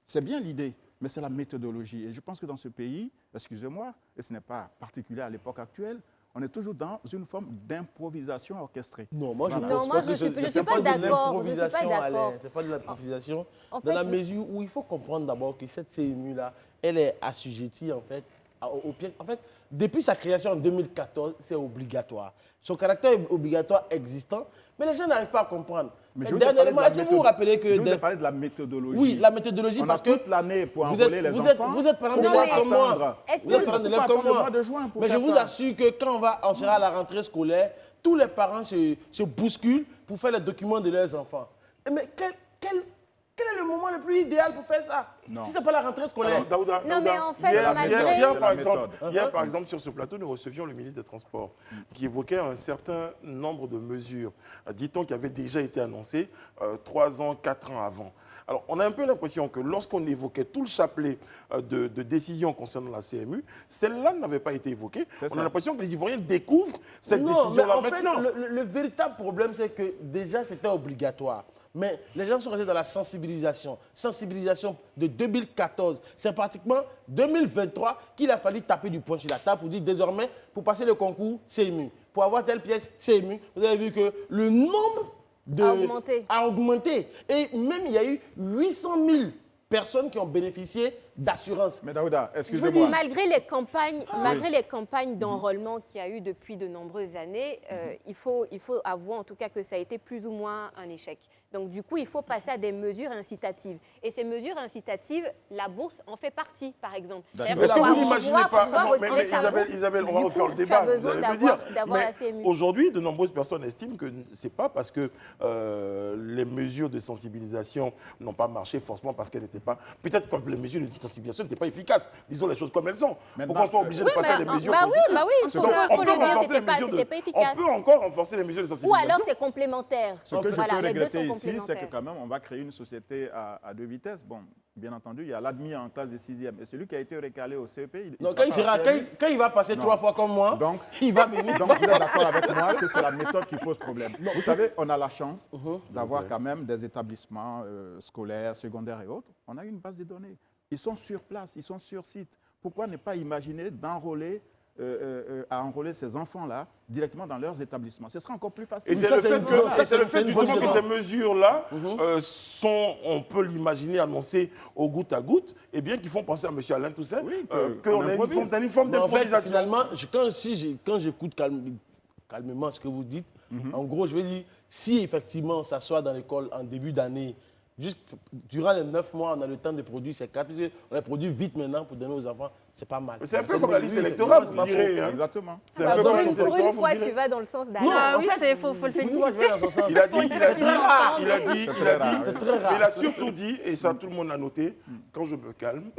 C: c'est bien l'idée, mais c'est la méthodologie. Et je pense que dans ce pays, excusez-moi, et ce n'est pas particulier à l'époque actuelle, on est toujours dans une forme d'improvisation orchestrée.
D: Non, moi je
C: Voilà.
D: pense
B: Non, moi,
D: pas que
B: je suis
D: c'est
B: pas
D: de
B: d'accord, je suis pas
D: l'improvisation,
B: d'accord.
D: Alain. C'est pas de l'improvisation.
B: En
D: Dans la
B: fait,
D: mesure où il faut comprendre d'abord que cette CMU-là, elle est assujettie en fait aux pièces. En fait, depuis sa création en 2014, c'est obligatoire. Son caractère est obligatoire existant, mais les gens n'arrivent pas à comprendre.
C: Mais
D: Et
C: je vous ai parlé de
D: dernièrement,
C: la
D: est-ce que vous vous rappelez que...
C: Je vous ai parlé de la méthodologie.
D: Oui, la méthodologie,
C: On
D: parce
C: a
D: que
C: toute l'année pour
D: vous
C: enrôler
D: êtes,
C: les
D: vous
C: enfants.
D: êtes parents
B: Non,
D: d'élèves
B: mais
D: comme moi.
B: est-ce
D: Vous êtes
B: que-
D: parents
C: On
D: d'élèves
C: peut
D: comme
C: attendre le
D: moi.
C: mois de juin pour
D: Mais je
C: faire
D: vous
C: ça.
D: assure que quand on sera à la rentrée scolaire, tous les parents se bousculent pour faire les documents de leurs enfants. Mais quel est le moment le plus idéal pour faire ça?
C: Non.
D: Si ce n'est pas la rentrée scolaire.
A: Alors, Daouda,
B: Non, mais en fait,
A: hier,
B: malgré-
A: hier,
C: C'est
A: par
C: la
A: exemple,
C: méthode.
A: hier, par exemple, sur ce plateau, nous recevions le ministre des Transports qui évoquait un certain nombre de mesures, dit-on, qui avaient déjà été annoncées 3 ans, 4 ans avant. Alors, on a un peu l'impression que lorsqu'on évoquait tout le chapelet de décisions concernant la CMU, celle-là n'avait pas été évoquée.
C: C'est
A: On
C: ça.
A: a l'impression que les Ivoiriens découvrent cette
D: Non,
A: décision-là
D: mais en
A: maintenant.
D: fait, le véritable problème, c'est que déjà, c'était obligatoire. Mais les gens sont restés dans la sensibilisation. Sensibilisation de 2014. C'est pratiquement 2023 qu'il a fallu taper du poing sur la table pour dire désormais, pour passer le concours CMU, pour avoir telle pièce CMU, vous avez vu que le nombre a augmenté. Et même, il y a eu 800 000 personnes qui ont bénéficié d'assurance.
C: Mais Daouda,
B: Je veux
C: excusez-moi.
B: dire, malgré les campagnes d'enrôlement qu'il y a eu depuis de nombreuses années, il faut avouer en tout cas que ça a été plus ou moins un échec. Donc du coup, il faut passer à des mesures incitatives. Et ces mesures incitatives, la bourse en fait partie, par exemple.
C: D'accord.
A: Est-ce que
B: Pour
A: vous
B: pouvoir
A: n'imaginez pas...
B: pouvoir
A: Non, mais
B: retirer ta bourse,
A: Isabelle, on va
B: du
A: refaire
B: coup,
A: le
B: tu as
A: débat, vous
B: besoin
A: allez me dire.
B: d'avoir
A: Mais
B: la CMU.
A: aujourd'hui, de nombreuses personnes estiment que ce n'est pas parce que les mesures de sensibilisation n'ont pas marché forcément parce qu'elles n'étaient pas... Peut-être que les mesures de sensibilisation n'étaient pas efficaces. Disons les choses comme elles sont.
C: Maintenant,
A: Pourquoi on soit obligé de passer à des mesures
B: bah
A: positives?
B: oui, il faut
A: Donc, on
B: le
A: peut
B: dire,
A: renforcer les
B: c'était
A: mesures
B: pas efficace.
A: On peut encore renforcer les mesures de
B: Ou
A: sensibilisation.
B: alors c'est complémentaire.
C: Ce que je
B: Voilà,
C: peux
B: les deux
C: regretter
B: sont
C: ici, c'est que
B: complémentaires.
C: quand même, on va créer une société à deux vitesses. Bon, bien entendu, il y a l'admis en classe de 6e. Et celui qui a été recalé au CEP, il
D: Non,
C: sera pas à CMU.
D: quand il va passer
C: Non.
D: 3 fois comme moi,
C: Donc,
D: il va venir.
C: Donc, vous êtes d'accord avec moi que c'est la méthode qui pose problème. Vous savez, on a la chance d'avoir quand même des établissements scolaires, secondaires et autres. On a une base de données. Ils sont sur place, ils sont sur site. Pourquoi ne pas imaginer d'enrôler à enrôler ces enfants-là directement dans leurs établissements? Ce sera encore plus facile.
A: Et c'est le fait justement que ces mesures-là sont, on peut l'imaginer, annoncées au goutte à goutte, et bien qu'ils font penser à M. Alain Toussaint
C: Oui,
A: qu'on a une forme
D: Mais en fait,
A: d'improvisation.
D: finalement, quand j'écoute calmement ce que vous dites, en gros, je veux dire, si effectivement on s'assoit dans l'école en début d'année, juste durant les 9 mois, on a le temps de produire ces cartes. On les produit vite maintenant pour donner aux enfants, c'est pas mal.
A: C'est un peu comme la liste électorale, vous direz. hein.
C: Exactement.
A: C'est un peu comme la
B: Pour
A: liste
B: une
A: électorale,
B: fois,
A: vous direz.
B: tu vas dans le sens d'Alain.
D: Non,
E: Ah
D: en
E: oui,
D: fait,
E: il faut le féliciter.
D: Pourquoi je vais dans son sens?
A: Il a dit,
D: C'est très rare.
C: C'est très rare.
A: mais il a surtout dit, et ça tout le monde l'a noté, quand je me calme,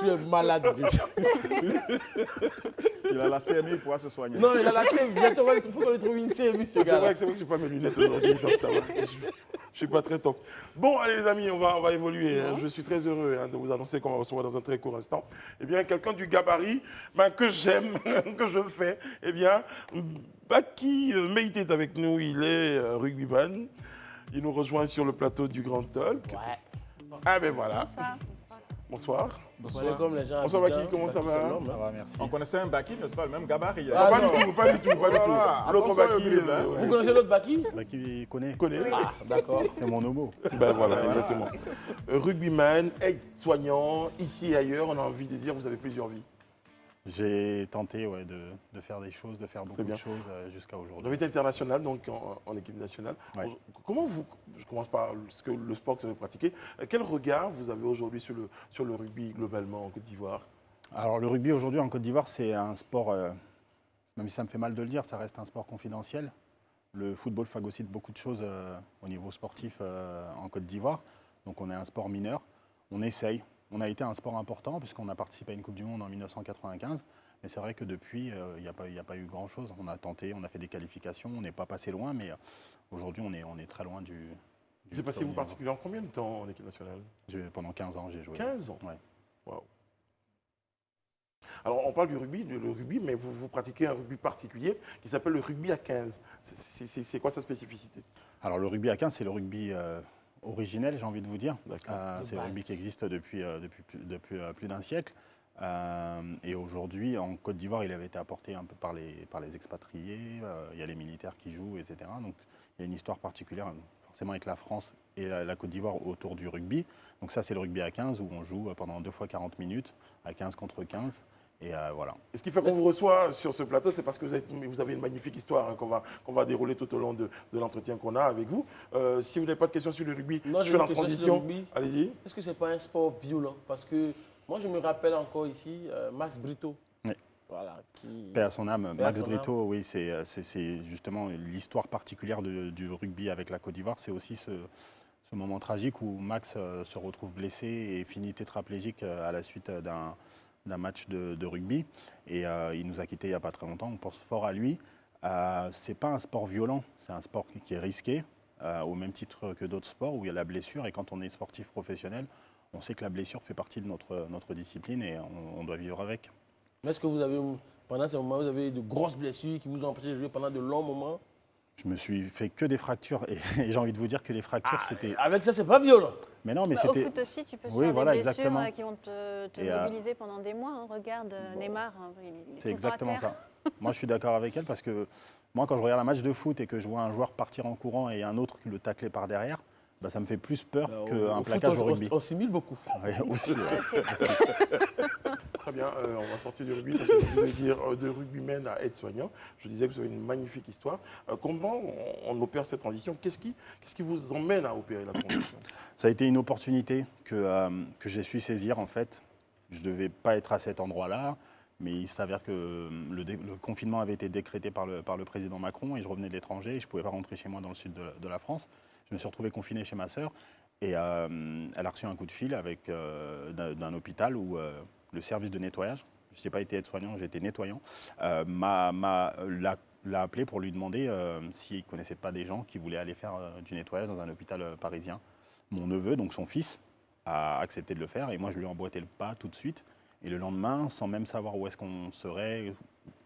D: Tu es malade, Brice.
C: Il a la CMI, il pourra se soigner.
D: Non, il a la CMU. Bientôt, il faut qu'on lui trouve une CMU, ce
A: c'est
D: gars-là.
A: vrai que je n'ai pas mes lunettes aujourd'hui, donc ça va. Je suis pas très top. Bon, allez les amis, on va évoluer. hein. Je suis très heureux de vous annoncer qu'on va recevoir dans un très court instant quelqu'un du gabarit que j'aime, que je fais. Baki Meïté est avec nous, il est rugbyman. Il nous rejoint sur le plateau du Grand Talk.
D: Ouais.
A: Ah ben voilà.
E: Bonsoir.
A: Bonsoir.
D: Bonsoir. Comme les gens
A: Bonsoir
D: Abidjan,
A: Baki, comment ça
D: Baki,
A: va
D: c'est l'homme, hein.
G: Ça va, merci.
C: On connaissait un Baki, n'est-ce pas, le même gabarit.
D: Ah,
A: pas,
D: non.
A: du tout, pas du tout, pas du
C: Voilà,
A: tout. L'autre
C: attention,
A: Baki,
C: le bride, hein.
D: Vous connaissez l'autre Baki?
G: Bah, qui connaît
A: connaît.
D: Ah, d'accord.
G: C'est mon homo.
A: Ben voilà, exactement. Rugbyman, aide-soignant, ici et ailleurs, on a envie de dire, vous avez plusieurs vies.
G: J'ai tenté de faire des choses, de faire beaucoup
A: bien.
G: de choses jusqu'à
A: Vous
G: aujourd'hui.
A: avez été international, donc en équipe nationale.
G: Ouais.
A: Comment vous, je commence par le sport que vous avez pratiqué, quel regard vous avez aujourd'hui sur le rugby globalement en Côte d'Ivoire?
G: Alors le rugby aujourd'hui en Côte d'Ivoire, c'est un sport, même si ça me fait mal de le dire, ça reste un sport confidentiel. Le football phagocyte beaucoup de choses au niveau sportif en Côte d'Ivoire. Donc on est un sport mineur. On essaye. On a été un sport important puisqu'on a participé à une Coupe du Monde en 1995. Mais c'est vrai que depuis, il n'y a pas eu grand-chose. On a tenté, on a fait des qualifications, on n'est pas passé loin, mais aujourd'hui, on est très loin du
A: Vous avez passé vous particulièrement combien de temps en équipe nationale?
G: Pendant 15 ans, j'ai joué.
A: 15 ans.
G: Ouais.
A: Waouh. Alors on parle du rugby, mais vous pratiquez un rugby particulier qui s'appelle le rugby à 15. C'est quoi sa spécificité?
G: Alors le rugby à 15, c'est le rugby originel, j'ai envie de vous dire.
A: D'accord.
G: C'est le rugby qui existe depuis plus d'un siècle. Et aujourd'hui, en Côte d'Ivoire, il avait été apporté un peu par les expatriés. Il y a les militaires qui jouent, etc. Donc il y a une histoire particulière forcément avec la France et la Côte d'Ivoire autour du rugby. Donc ça, c'est le rugby à 15 où on joue pendant 2 fois 40 minutes, à 15 contre 15. Et voilà.
A: Et ce qui fait qu'on vous reçoit sur ce plateau, c'est parce que vous avez une magnifique histoire hein, qu'on va dérouler tout au long de l'entretien qu'on a avec vous. Si vous n'avez pas de questions sur le rugby,
D: Non,
A: je fais la transition. Allez-y.
D: Est-ce que ce n'est pas un sport violent? Parce que moi, je me rappelle encore ici Max Brito.
G: Oui.
D: Voilà,
G: Paix à son âme.
D: Paix à
G: Max
D: son
G: Brito, oui, c'est justement l'histoire particulière du rugby avec la Côte d'Ivoire. C'est aussi ce moment tragique où Max se retrouve blessé et finit tétraplégique à la suite d'un match de rugby. Et il nous a quittés il n'y a pas très longtemps. On pense fort à lui. C'est pas un sport violent, c'est un sport qui est risqué, au même titre que d'autres sports où il y a la blessure. Et quand on est sportif professionnel, on sait que la blessure fait partie de notre discipline et on doit vivre avec.
D: Mais est-ce que vous avez, pendant ces moments, vous avez de grosses blessures qui vous ont empêché de jouer pendant de longs moments?
G: Je me suis fait que des fractures et j'ai envie de vous dire que les fractures, c'était...
D: Avec ça, c'est pas violent.
G: Mais non, mais
E: Au
G: c'était...
E: foot aussi, tu peux
G: Oui,
E: faire
G: voilà,
E: des blessures
G: exactement.
E: qui vont te
G: Et,
E: mobiliser pendant des mois. Hein. Regarde Neymar, hein, il est tout le
G: C'est
E: temps à
G: exactement
E: terre.
G: ça. Moi, je suis d'accord avec elle parce que moi, quand je regarde un match de foot et que je vois un joueur partir en courant et un autre qui le tacler par derrière, bah, ça me fait plus peur qu'un plaquage au rugby.
D: On simule beaucoup.
G: Ouais, aussi, ouais.
A: Très bien, on va sortir du rugby parce que vous voulez dire de rugbyman à aide-soignant. Je disais que vous avez une magnifique histoire. Comment on opère cette transition? Qu'est-ce qui vous emmène à opérer la transition?
G: Ça a été une opportunité que j'ai su saisir en fait. Je ne devais pas être à cet endroit-là, mais il s'avère que le confinement avait été décrété par le président Macron et je revenais de l'étranger et je ne pouvais pas rentrer chez moi dans le sud de la France. Je me suis retrouvé confiné chez ma sœur et elle a reçu un coup de fil d'un hôpital où le service de nettoyage, je n'ai pas été aide-soignant, j'ai été nettoyant, l'a appelé pour lui demander s'il ne connaissait pas des gens qui voulaient aller faire du nettoyage dans un hôpital parisien. Mon neveu, donc son fils, a accepté de le faire et moi je lui ai emboîté le pas tout de suite. Et le lendemain, sans même savoir où est-ce qu'on serait,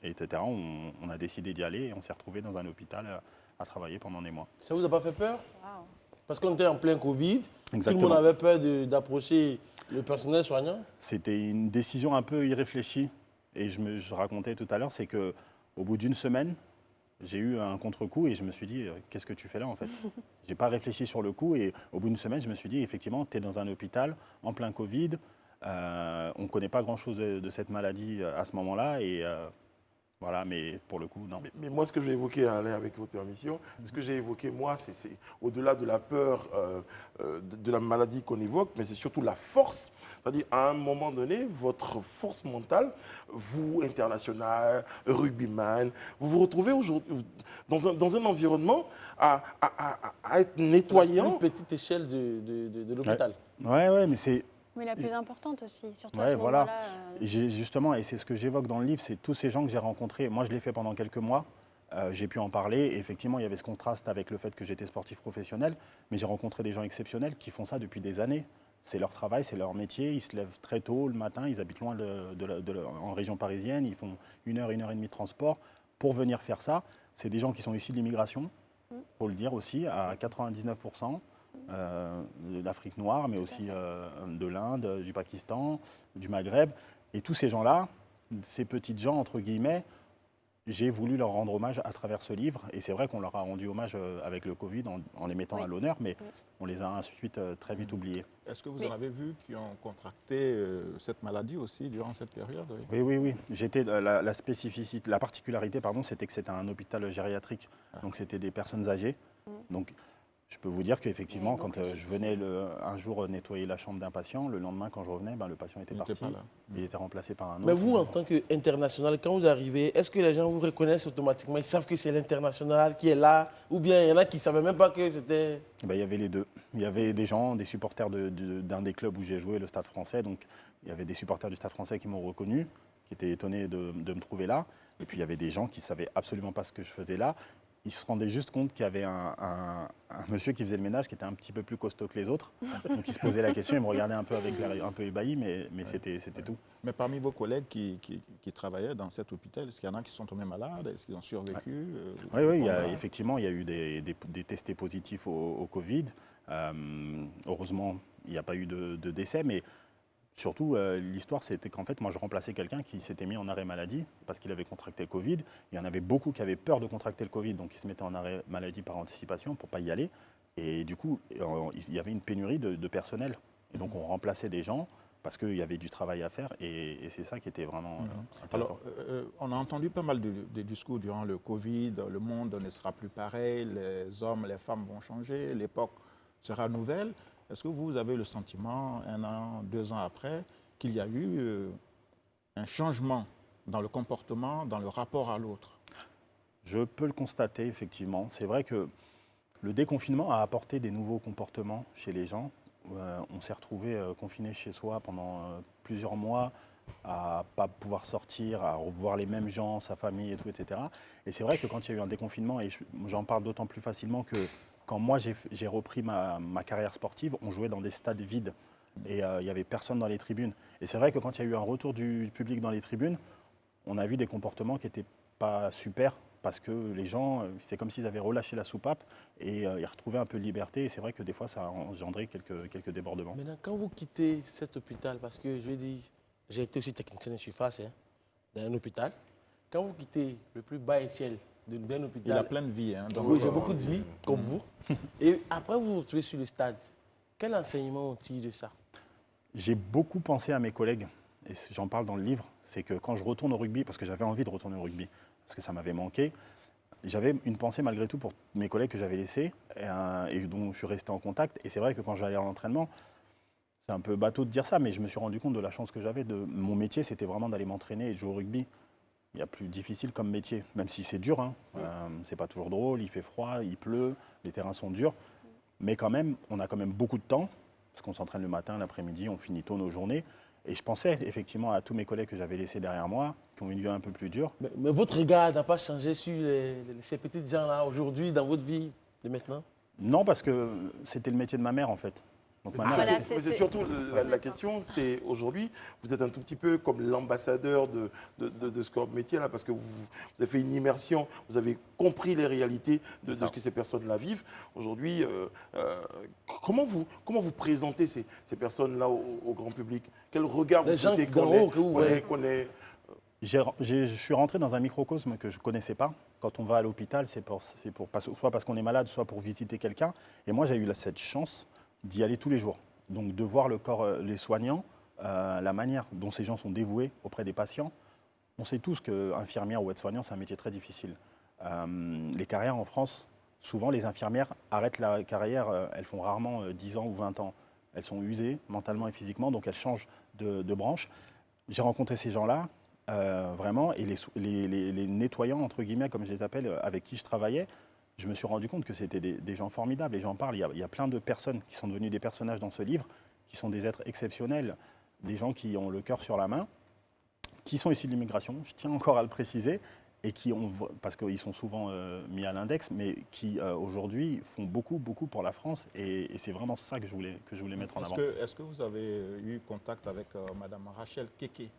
G: etc., on a décidé d'y aller et on s'est retrouvé dans un hôpital à travailler pendant des mois.
D: Ça vous a pas fait peur?
E: Waouh.
D: Parce qu'on était en plein Covid,
G: Exactement.
D: tout le monde avait peur d'approcher le personnel soignant.
G: C'était une décision un peu irréfléchie. Et je racontais tout à l'heure, c'est qu'au bout d'une semaine, j'ai eu un contre-coup et je me suis dit, qu'est-ce que tu fais là en fait? Je n'ai pas réfléchi sur le coup et au bout d'une semaine, je me suis dit, effectivement, tu es dans un hôpital en plein Covid. On ne connaît pas grand-chose de cette maladie à ce moment-là. Et voilà, mais pour le coup, non.
A: Mais moi, ce que j'ai évoqué, Alain, avec votre permission, ce que j'ai évoqué, moi, c'est au-delà de la peur de la maladie qu'on évoque, mais c'est surtout la force. C'est-à-dire, à un moment donné, votre force mentale, vous, international, rugbyman, vous vous retrouvez aujourd'hui dans un environnement à être nettoyant.
D: Une petite échelle de l'hôpital.
G: Ouais, mais c'est...
E: Mais la plus importante aussi, surtout à
G: Ouais,
E: ce
G: voilà.
E: moment-là.
G: Justement, et c'est ce que j'évoque dans le livre, c'est tous ces gens que j'ai rencontrés. Moi, je l'ai fait pendant quelques mois. J'ai pu en parler. Et effectivement, il y avait ce contraste avec le fait que j'étais sportif professionnel. Mais j'ai rencontré des gens exceptionnels qui font ça depuis des années. C'est leur travail, c'est leur métier. Ils se lèvent très tôt le matin. Ils habitent loin en région parisienne. Ils font 1 heure et demie de transport pour venir faire ça. C'est des gens qui sont issus de l'immigration, faut le dire aussi, à 99%. De l'Afrique noire, mais aussi de l'Inde, du Pakistan, du Maghreb. Et tous ces gens-là, ces petites gens, entre guillemets, j'ai voulu leur rendre hommage à travers ce livre. Et c'est vrai qu'on leur a rendu hommage avec le Covid en les mettant à l'honneur, mais on les a ensuite très vite oubliés.
C: Est-ce que vous en avez vu qui ont contracté cette maladie aussi durant cette période?
G: Oui. J'étais, la spécificité, la particularité, pardon, c'était que c'était un hôpital gériatrique. Donc c'était des personnes âgées. Donc je peux vous dire qu'effectivement, quand je venais un jour nettoyer la chambre d'un patient, le lendemain, quand je revenais, le patient était parti. Il était remplacé par un autre.
D: Mais vous, en tant qu'international, quand vous arrivez, est-ce que les gens vous reconnaissent automatiquement? Ils savent que c'est l'international qui est là? Ou bien il y en a qui ne savaient même pas que c'était...
G: Il y avait les deux. Il y avait des gens, des supporters d'un des clubs où j'ai joué, le Stade français. Donc il y avait des supporters du Stade français qui m'ont reconnu, qui étaient étonnés de me trouver là. Et puis il y avait des gens qui ne savaient absolument pas ce que je faisais là. Ils se rendaient juste compte qu'il y avait un monsieur qui faisait le ménage qui était un petit peu plus costaud que les autres. Donc il se posait la question, il me regardait un peu avec l'air un peu ébahi, mais c'était tout.
C: Mais parmi vos collègues qui travaillaient dans cet hôpital, est-ce qu'il y en a qui sont tombés malades? Est-ce qu'ils ont survécu?
G: Oui, effectivement, il y a eu des testés positifs au Covid. Heureusement, il n'y a pas eu de décès, mais surtout, l'histoire, c'était qu'en fait, moi, je remplaçais quelqu'un qui s'était mis en arrêt maladie parce qu'il avait contracté le Covid. Il y en avait beaucoup qui avaient peur de contracter le Covid, donc ils se mettaient en arrêt maladie par anticipation pour ne pas y aller. Et du coup, il y avait une pénurie de personnel. Et donc, on remplaçait des gens parce qu'il y avait du travail à faire. Et c'est ça qui était vraiment intéressant.
C: Alors, on a entendu pas mal de discours durant le Covid. Le monde ne sera plus pareil, les hommes, les femmes vont changer, l'époque sera nouvelle. Est-ce que vous avez le sentiment, 1 an, 2 ans après, qu'il y a eu un changement dans le comportement, dans le rapport à l'autre?
G: Je peux le constater, effectivement. C'est vrai que le déconfinement a apporté des nouveaux comportements chez les gens. On s'est retrouvé confiné chez soi pendant plusieurs mois, à ne pas pouvoir sortir, à revoir les mêmes gens, sa famille et tout, etc. Et c'est vrai que quand il y a eu un déconfinement, et j'en parle d'autant plus facilement que quand moi j'ai repris ma carrière sportive, on jouait dans des stades vides et il n'y avait personne dans les tribunes. Et c'est vrai que quand il y a eu un retour du public dans les tribunes, on a vu des comportements qui n'étaient pas super parce que les gens, c'est comme s'ils avaient relâché la soupape et ils retrouvaient un peu de liberté. Et c'est vrai que des fois, ça a engendré quelques débordements.
D: Maintenant, quand vous quittez cet hôpital, parce que je dis, j'ai été aussi technicien de surface dans un hôpital, quand vous quittez le plus bas échelle d'un hôpital...
C: Il a plein de vie. Hein,
D: oui, j'ai beaucoup de vie, comme vous. Et après, vous vous retrouvez sur le stade. Quel enseignement on tire de ça?
G: J'ai beaucoup pensé à mes collègues, et j'en parle dans le livre, c'est que quand je retourne au rugby, parce que j'avais envie de retourner au rugby, parce que ça m'avait manqué, j'avais une pensée malgré tout pour mes collègues que j'avais laissés et dont je suis resté en contact. Et c'est vrai que quand j'allais à l'entraînement, c'est un peu bateau de dire ça, mais je me suis rendu compte de la chance que j'avais. Mon métier, c'était vraiment d'aller m'entraîner et de jouer au rugby. Il y a plus difficile comme métier, même si c'est dur. Hein. C'est pas toujours drôle, il fait froid, il pleut, les terrains sont durs. Mais quand même, on a quand même beaucoup de temps, parce qu'on s'entraîne le matin, l'après-midi, on finit tôt nos journées. Et je pensais effectivement à tous mes collègues que j'avais laissés derrière moi, qui ont une vie un peu plus dure.
D: Mais votre regard n'a pas changé sur ces petites gens-là aujourd'hui, dans votre vie de maintenant?
G: Non, parce que c'était le métier de ma mère en fait. Donc, ma mère,
E: Voilà,
A: Mais c'est surtout la question, c'est aujourd'hui, vous êtes un tout petit peu comme l'ambassadeur de ce corps de métier-là, parce que vous avez fait une immersion, vous avez compris les réalités de ce que ces personnes-là vivent. Aujourd'hui, comment vous présentez ces personnes-là au grand public? Quel regard vous souhaitez qu'on ait?
G: Je suis rentré dans un microcosme que je ne connaissais pas. Quand on va à l'hôpital, c'est soit parce qu'on est malade, soit pour visiter quelqu'un. Et moi, j'ai eu cette chance d'y aller tous les jours. Donc de voir le corps, les soignants, la manière dont ces gens sont dévoués auprès des patients. On sait tous qu'infirmière ou aide-soignant, c'est un métier très difficile. Les carrières en France, souvent les infirmières arrêtent la carrière, elles font rarement 10 ans ou 20 ans. Elles sont usées mentalement et physiquement, donc elles changent de branche. J'ai rencontré ces gens-là, vraiment, et les nettoyants, entre guillemets, comme je les appelle, avec qui je travaillais, je me suis rendu compte que c'était des gens formidables. Et j'en parle, il y a plein de personnes qui sont devenues des personnages dans ce livre, qui sont des êtres exceptionnels, des gens qui ont le cœur sur la main, qui sont issus de l'immigration, je tiens encore à le préciser, et qui ont, parce qu'ils sont souvent mis à l'index, mais qui aujourd'hui font beaucoup pour la France. Et c'est vraiment ça que je voulais mettre en avant.
C: Est-ce que vous avez eu contact avec Madame Rachel Keke?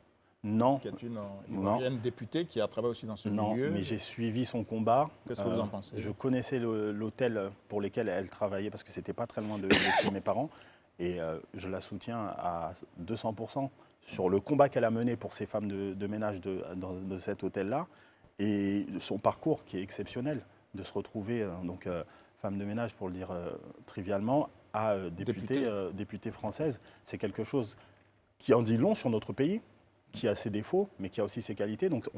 G: Non.
C: Qui est une députée qui a travaillé aussi dans ce milieu.
G: Non, mais j'ai suivi son combat.
C: Qu'est-ce que vous en pensez?
G: Je connaissais l'hôtel pour lequel elle travaillait parce que c'était pas très loin de chez mes parents. Et je la soutiens à 200% sur le combat qu'elle a mené pour ces femmes de ménage de cet hôtel-là. Et son parcours qui est exceptionnel, de se retrouver, femme de ménage pour le dire trivialement, à députée française. C'est quelque chose qui en dit long sur notre pays, qui a ses défauts, mais qui a aussi ses qualités. Donc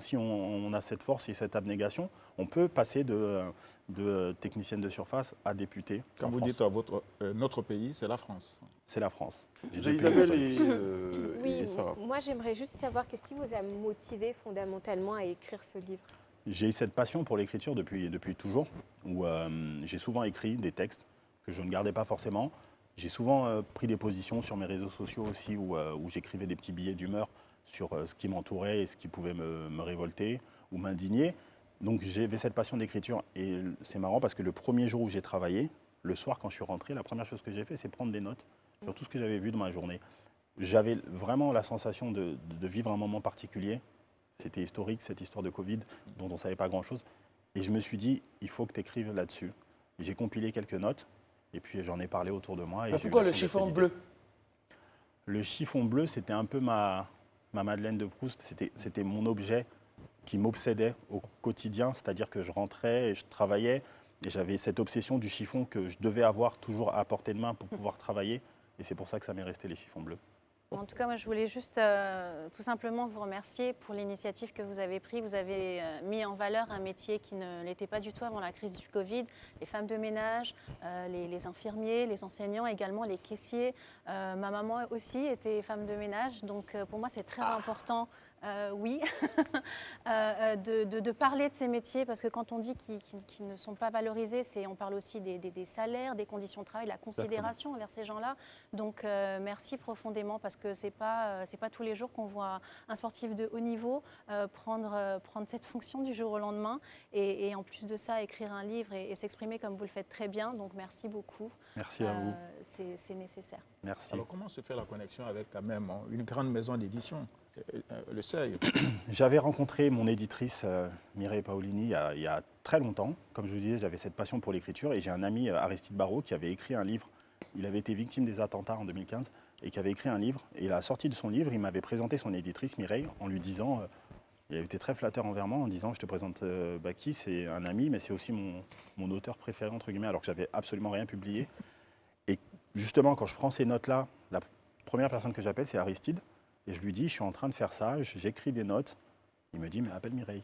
G: si on a cette force et cette abnégation, on peut passer de technicienne de surface à députée.
C: Quand vous dites notre pays, c'est la France.
G: C'est la France.
A: Isabelle
B: Oui,
A: et Sarah.
B: moi j'aimerais juste savoir qu'est-ce qui vous a motivé fondamentalement à écrire ce livre?
G: J'ai eu cette passion pour l'écriture depuis toujours, où j'ai souvent écrit des textes que je ne gardais pas forcément. J'ai souvent pris des positions sur mes réseaux sociaux aussi où j'écrivais des petits billets d'humeur sur ce qui m'entourait et ce qui pouvait me révolter ou m'indigner. Donc j'avais cette passion d'écriture et c'est marrant parce que le premier jour où j'ai travaillé, le soir quand je suis rentré, la première chose que j'ai fait c'est prendre des notes sur tout ce que j'avais vu dans ma journée. J'avais vraiment la sensation de vivre un moment particulier. C'était historique, cette histoire de Covid dont on ne savait pas grand-chose. Et je me suis dit, il faut que tu écrives là-dessus. Et j'ai compilé quelques notes. Et puis j'en ai parlé autour de moi. Et
D: pourquoi le chiffon bleu?
G: Le chiffon bleu, c'était un peu ma Madeleine de Proust. C'était mon objet qui m'obsédait au quotidien. C'est-à-dire que je rentrais et je travaillais. Et j'avais cette obsession du chiffon que je devais avoir toujours à portée de main pour pouvoir travailler. Et c'est pour ça que ça m'est resté les chiffons bleus.
E: En tout cas, moi, je voulais juste tout simplement vous remercier pour l'initiative que vous avez prise. Vous avez mis en valeur un métier qui ne l'était pas du tout avant la crise du Covid. Les femmes de ménage, les infirmiers, les enseignants, également les caissiers. Ma maman aussi était femme de ménage. Donc, pour moi, c'est très important. Oui, de parler de ces métiers, parce que quand on dit qu'ils ne sont pas valorisés, on parle aussi des salaires, des conditions de travail, de la considération envers ces gens-là. Donc merci profondément, parce que c'est pas tous les jours qu'on voit un sportif de haut niveau prendre cette fonction du jour au lendemain, et en plus de ça, écrire un livre et s'exprimer comme vous le faites très bien. Donc merci beaucoup.
G: Merci à vous.
E: C'est nécessaire.
G: Merci.
C: Alors comment se fait la connexion avec quand même une grande maison d'édition, Le Seuil?
G: J'avais rencontré mon éditrice Mireille Paolini il y a très longtemps. Comme je vous disais, j'avais cette passion pour l'écriture, et j'ai un ami, Aristide Barrault, qui avait écrit un livre. Il avait été victime des attentats en 2015 et qui avait écrit un livre. Et à la sortie de son livre, il m'avait présenté son éditrice Mireille en lui disant, il avait été très flatteur envers moi en disant, je te présente Baki, c'est un ami, mais c'est aussi mon auteur préféré, entre guillemets, alors que j'avais absolument rien publié. Et justement, quand je prends ces notes-là, la première personne que j'appelle, c'est Aristide. Et je lui dis, je suis en train de faire ça, j'écris des notes. Il me dit, mais appelle Mireille.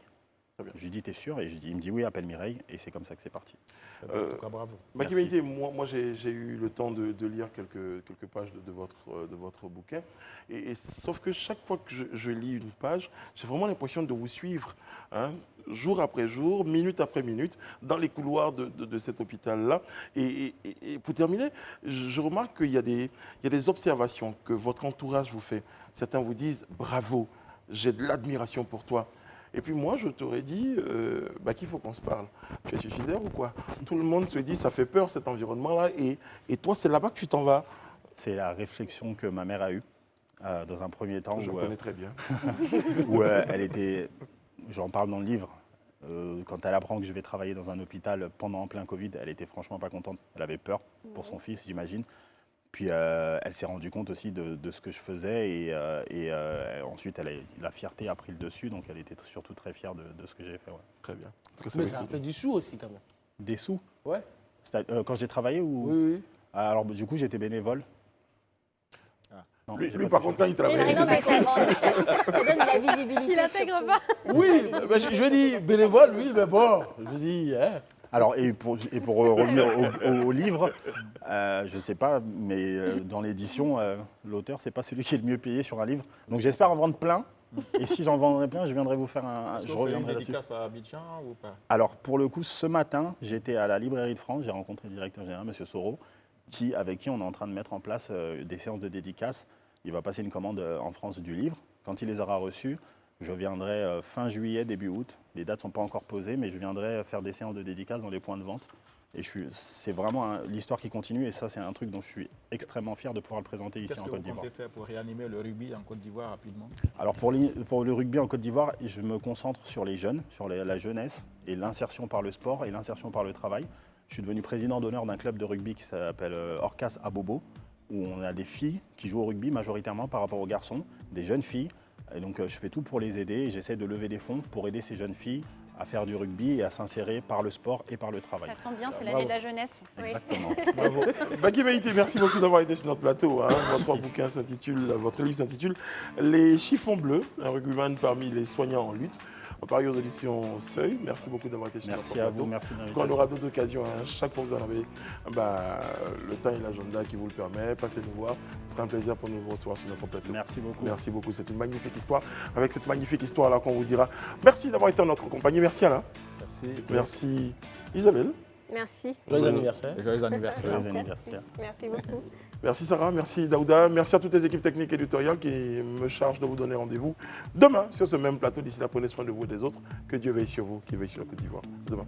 G: Je lui dis, t'es sûr? Et il me dit, oui, appelle Mireille. Et c'est comme ça que c'est parti.
C: En tout cas, bravo.
A: Baki Meïté, moi j'ai eu le temps de lire quelques pages de votre bouquin. Et sauf que chaque fois que je lis une page, j'ai vraiment l'impression de vous suivre, hein, jour après jour, minute après minute, dans les couloirs de cet hôpital-là. Et pour terminer, je remarque qu'il y a des observations que votre entourage vous fait. Certains vous disent, bravo, j'ai de l'admiration pour toi. Et puis moi, je t'aurais dit, qu'il faut qu'on se parle. Tu es suicidaire ou quoi? Tout le monde se dit, ça fait peur cet environnement-là. Et toi, c'est là-bas que tu t'en vas.
G: C'est la réflexion que ma mère a eue dans un premier temps.
A: Je connais très bien.
G: Où elle était, j'en parle dans le livre, quand elle apprend que je vais travailler dans un hôpital pendant en plein Covid, elle était franchement pas contente. Elle avait peur pour son fils, j'imagine. Puis elle s'est rendue compte aussi de ce que je faisais, et ensuite la fierté a pris le dessus, donc elle était surtout très fière de ce que j'ai fait. Ouais.
A: Très bien.
D: Mais ça fait du sou aussi quand même.
G: Des sous?
D: Ouais.
G: Quand j'ai travaillé ou...
D: Oui.
G: Alors du coup j'étais bénévole. Non,
A: Lui par contre, quand il travaille...
B: Non, mais ça donne de la visibilité.
E: Il intègre
B: surtout.
E: pas.
D: Oui, je dis bénévole, oui, mais bon, je dis... Hein.
G: Alors, et pour revenir au livre, je ne sais pas, mais dans l'édition, l'auteur, ce n'est pas celui qui est le mieux payé sur un livre. Donc j'espère en vendre plein. Et si j'en vendrai plein, je viendrai vous faire un...
C: Je reviendrai là-dessus. Dédicace à Abidjan ou pas?
G: Alors, pour le coup, ce matin, j'étais à la Librairie de France, j'ai rencontré le directeur général, M. Soro, avec qui on est en train de mettre en place des séances de dédicaces. Il va passer une commande en France du livre. Quand il les aura reçues, je viendrai fin juillet, début août. Les dates ne sont pas encore posées, mais je viendrai faire des séances de dédicaces dans les points de vente. Et c'est vraiment l'histoire qui continue, et ça, c'est un truc dont je suis extrêmement fier de pouvoir le présenter ici en Côte d'Ivoire.
C: Qu'est-ce que vous comptez faire pour réanimer le rugby en Côte d'Ivoire rapidement?
G: Alors pour le rugby en Côte d'Ivoire, je me concentre sur les jeunes, sur la jeunesse, et l'insertion par le sport et l'insertion par le travail. Je suis devenu président d'honneur d'un club de rugby qui s'appelle Orcas à Bobo, où on a des filles qui jouent au rugby majoritairement par rapport aux garçons, des jeunes filles. Et donc je fais tout pour les aider, et j'essaie de lever des fonds pour aider ces jeunes filles à faire du rugby et à s'insérer par le sport et par le travail.
E: Ça tombe bien, c'est l'année de la jeunesse.
G: Exactement.
A: Bravo. Baki Meïté, merci beaucoup d'avoir été sur notre plateau. Hein. Votre livre s'intitule Les chiffons bleus, un rugbyman parmi les soignants en lutte. Paris aux auditions Seuil. Merci beaucoup d'avoir été sur notre plateau.
G: Merci à vous, merci de
A: l'invitation. On aura d'autres occasions. Hein. Chaque fois que vous en avez le temps et l'agenda qui vous le permet, passez nous voir. Ce sera un plaisir pour nous de vous recevoir sur notre plateau.
G: Merci beaucoup.
A: Merci beaucoup. C'est une magnifique histoire. Avec cette magnifique histoire-là qu'on vous dira. Merci d'avoir été en notre compagnie. Merci Alain.
C: Merci.
A: Merci Isabelle.
B: Merci.
D: Joyeux anniversaire.
C: Joyeux anniversaire.
G: Joyeux anniversaire.
B: Merci beaucoup.
A: Merci Sarah, merci Daouda, merci à toutes les équipes techniques et éditoriales qui me chargent de vous donner rendez-vous demain sur ce même plateau. D'ici là, prenez soin de vous et des autres. Que Dieu veille sur vous, qu'il veille sur la Côte d'Ivoire. Demain.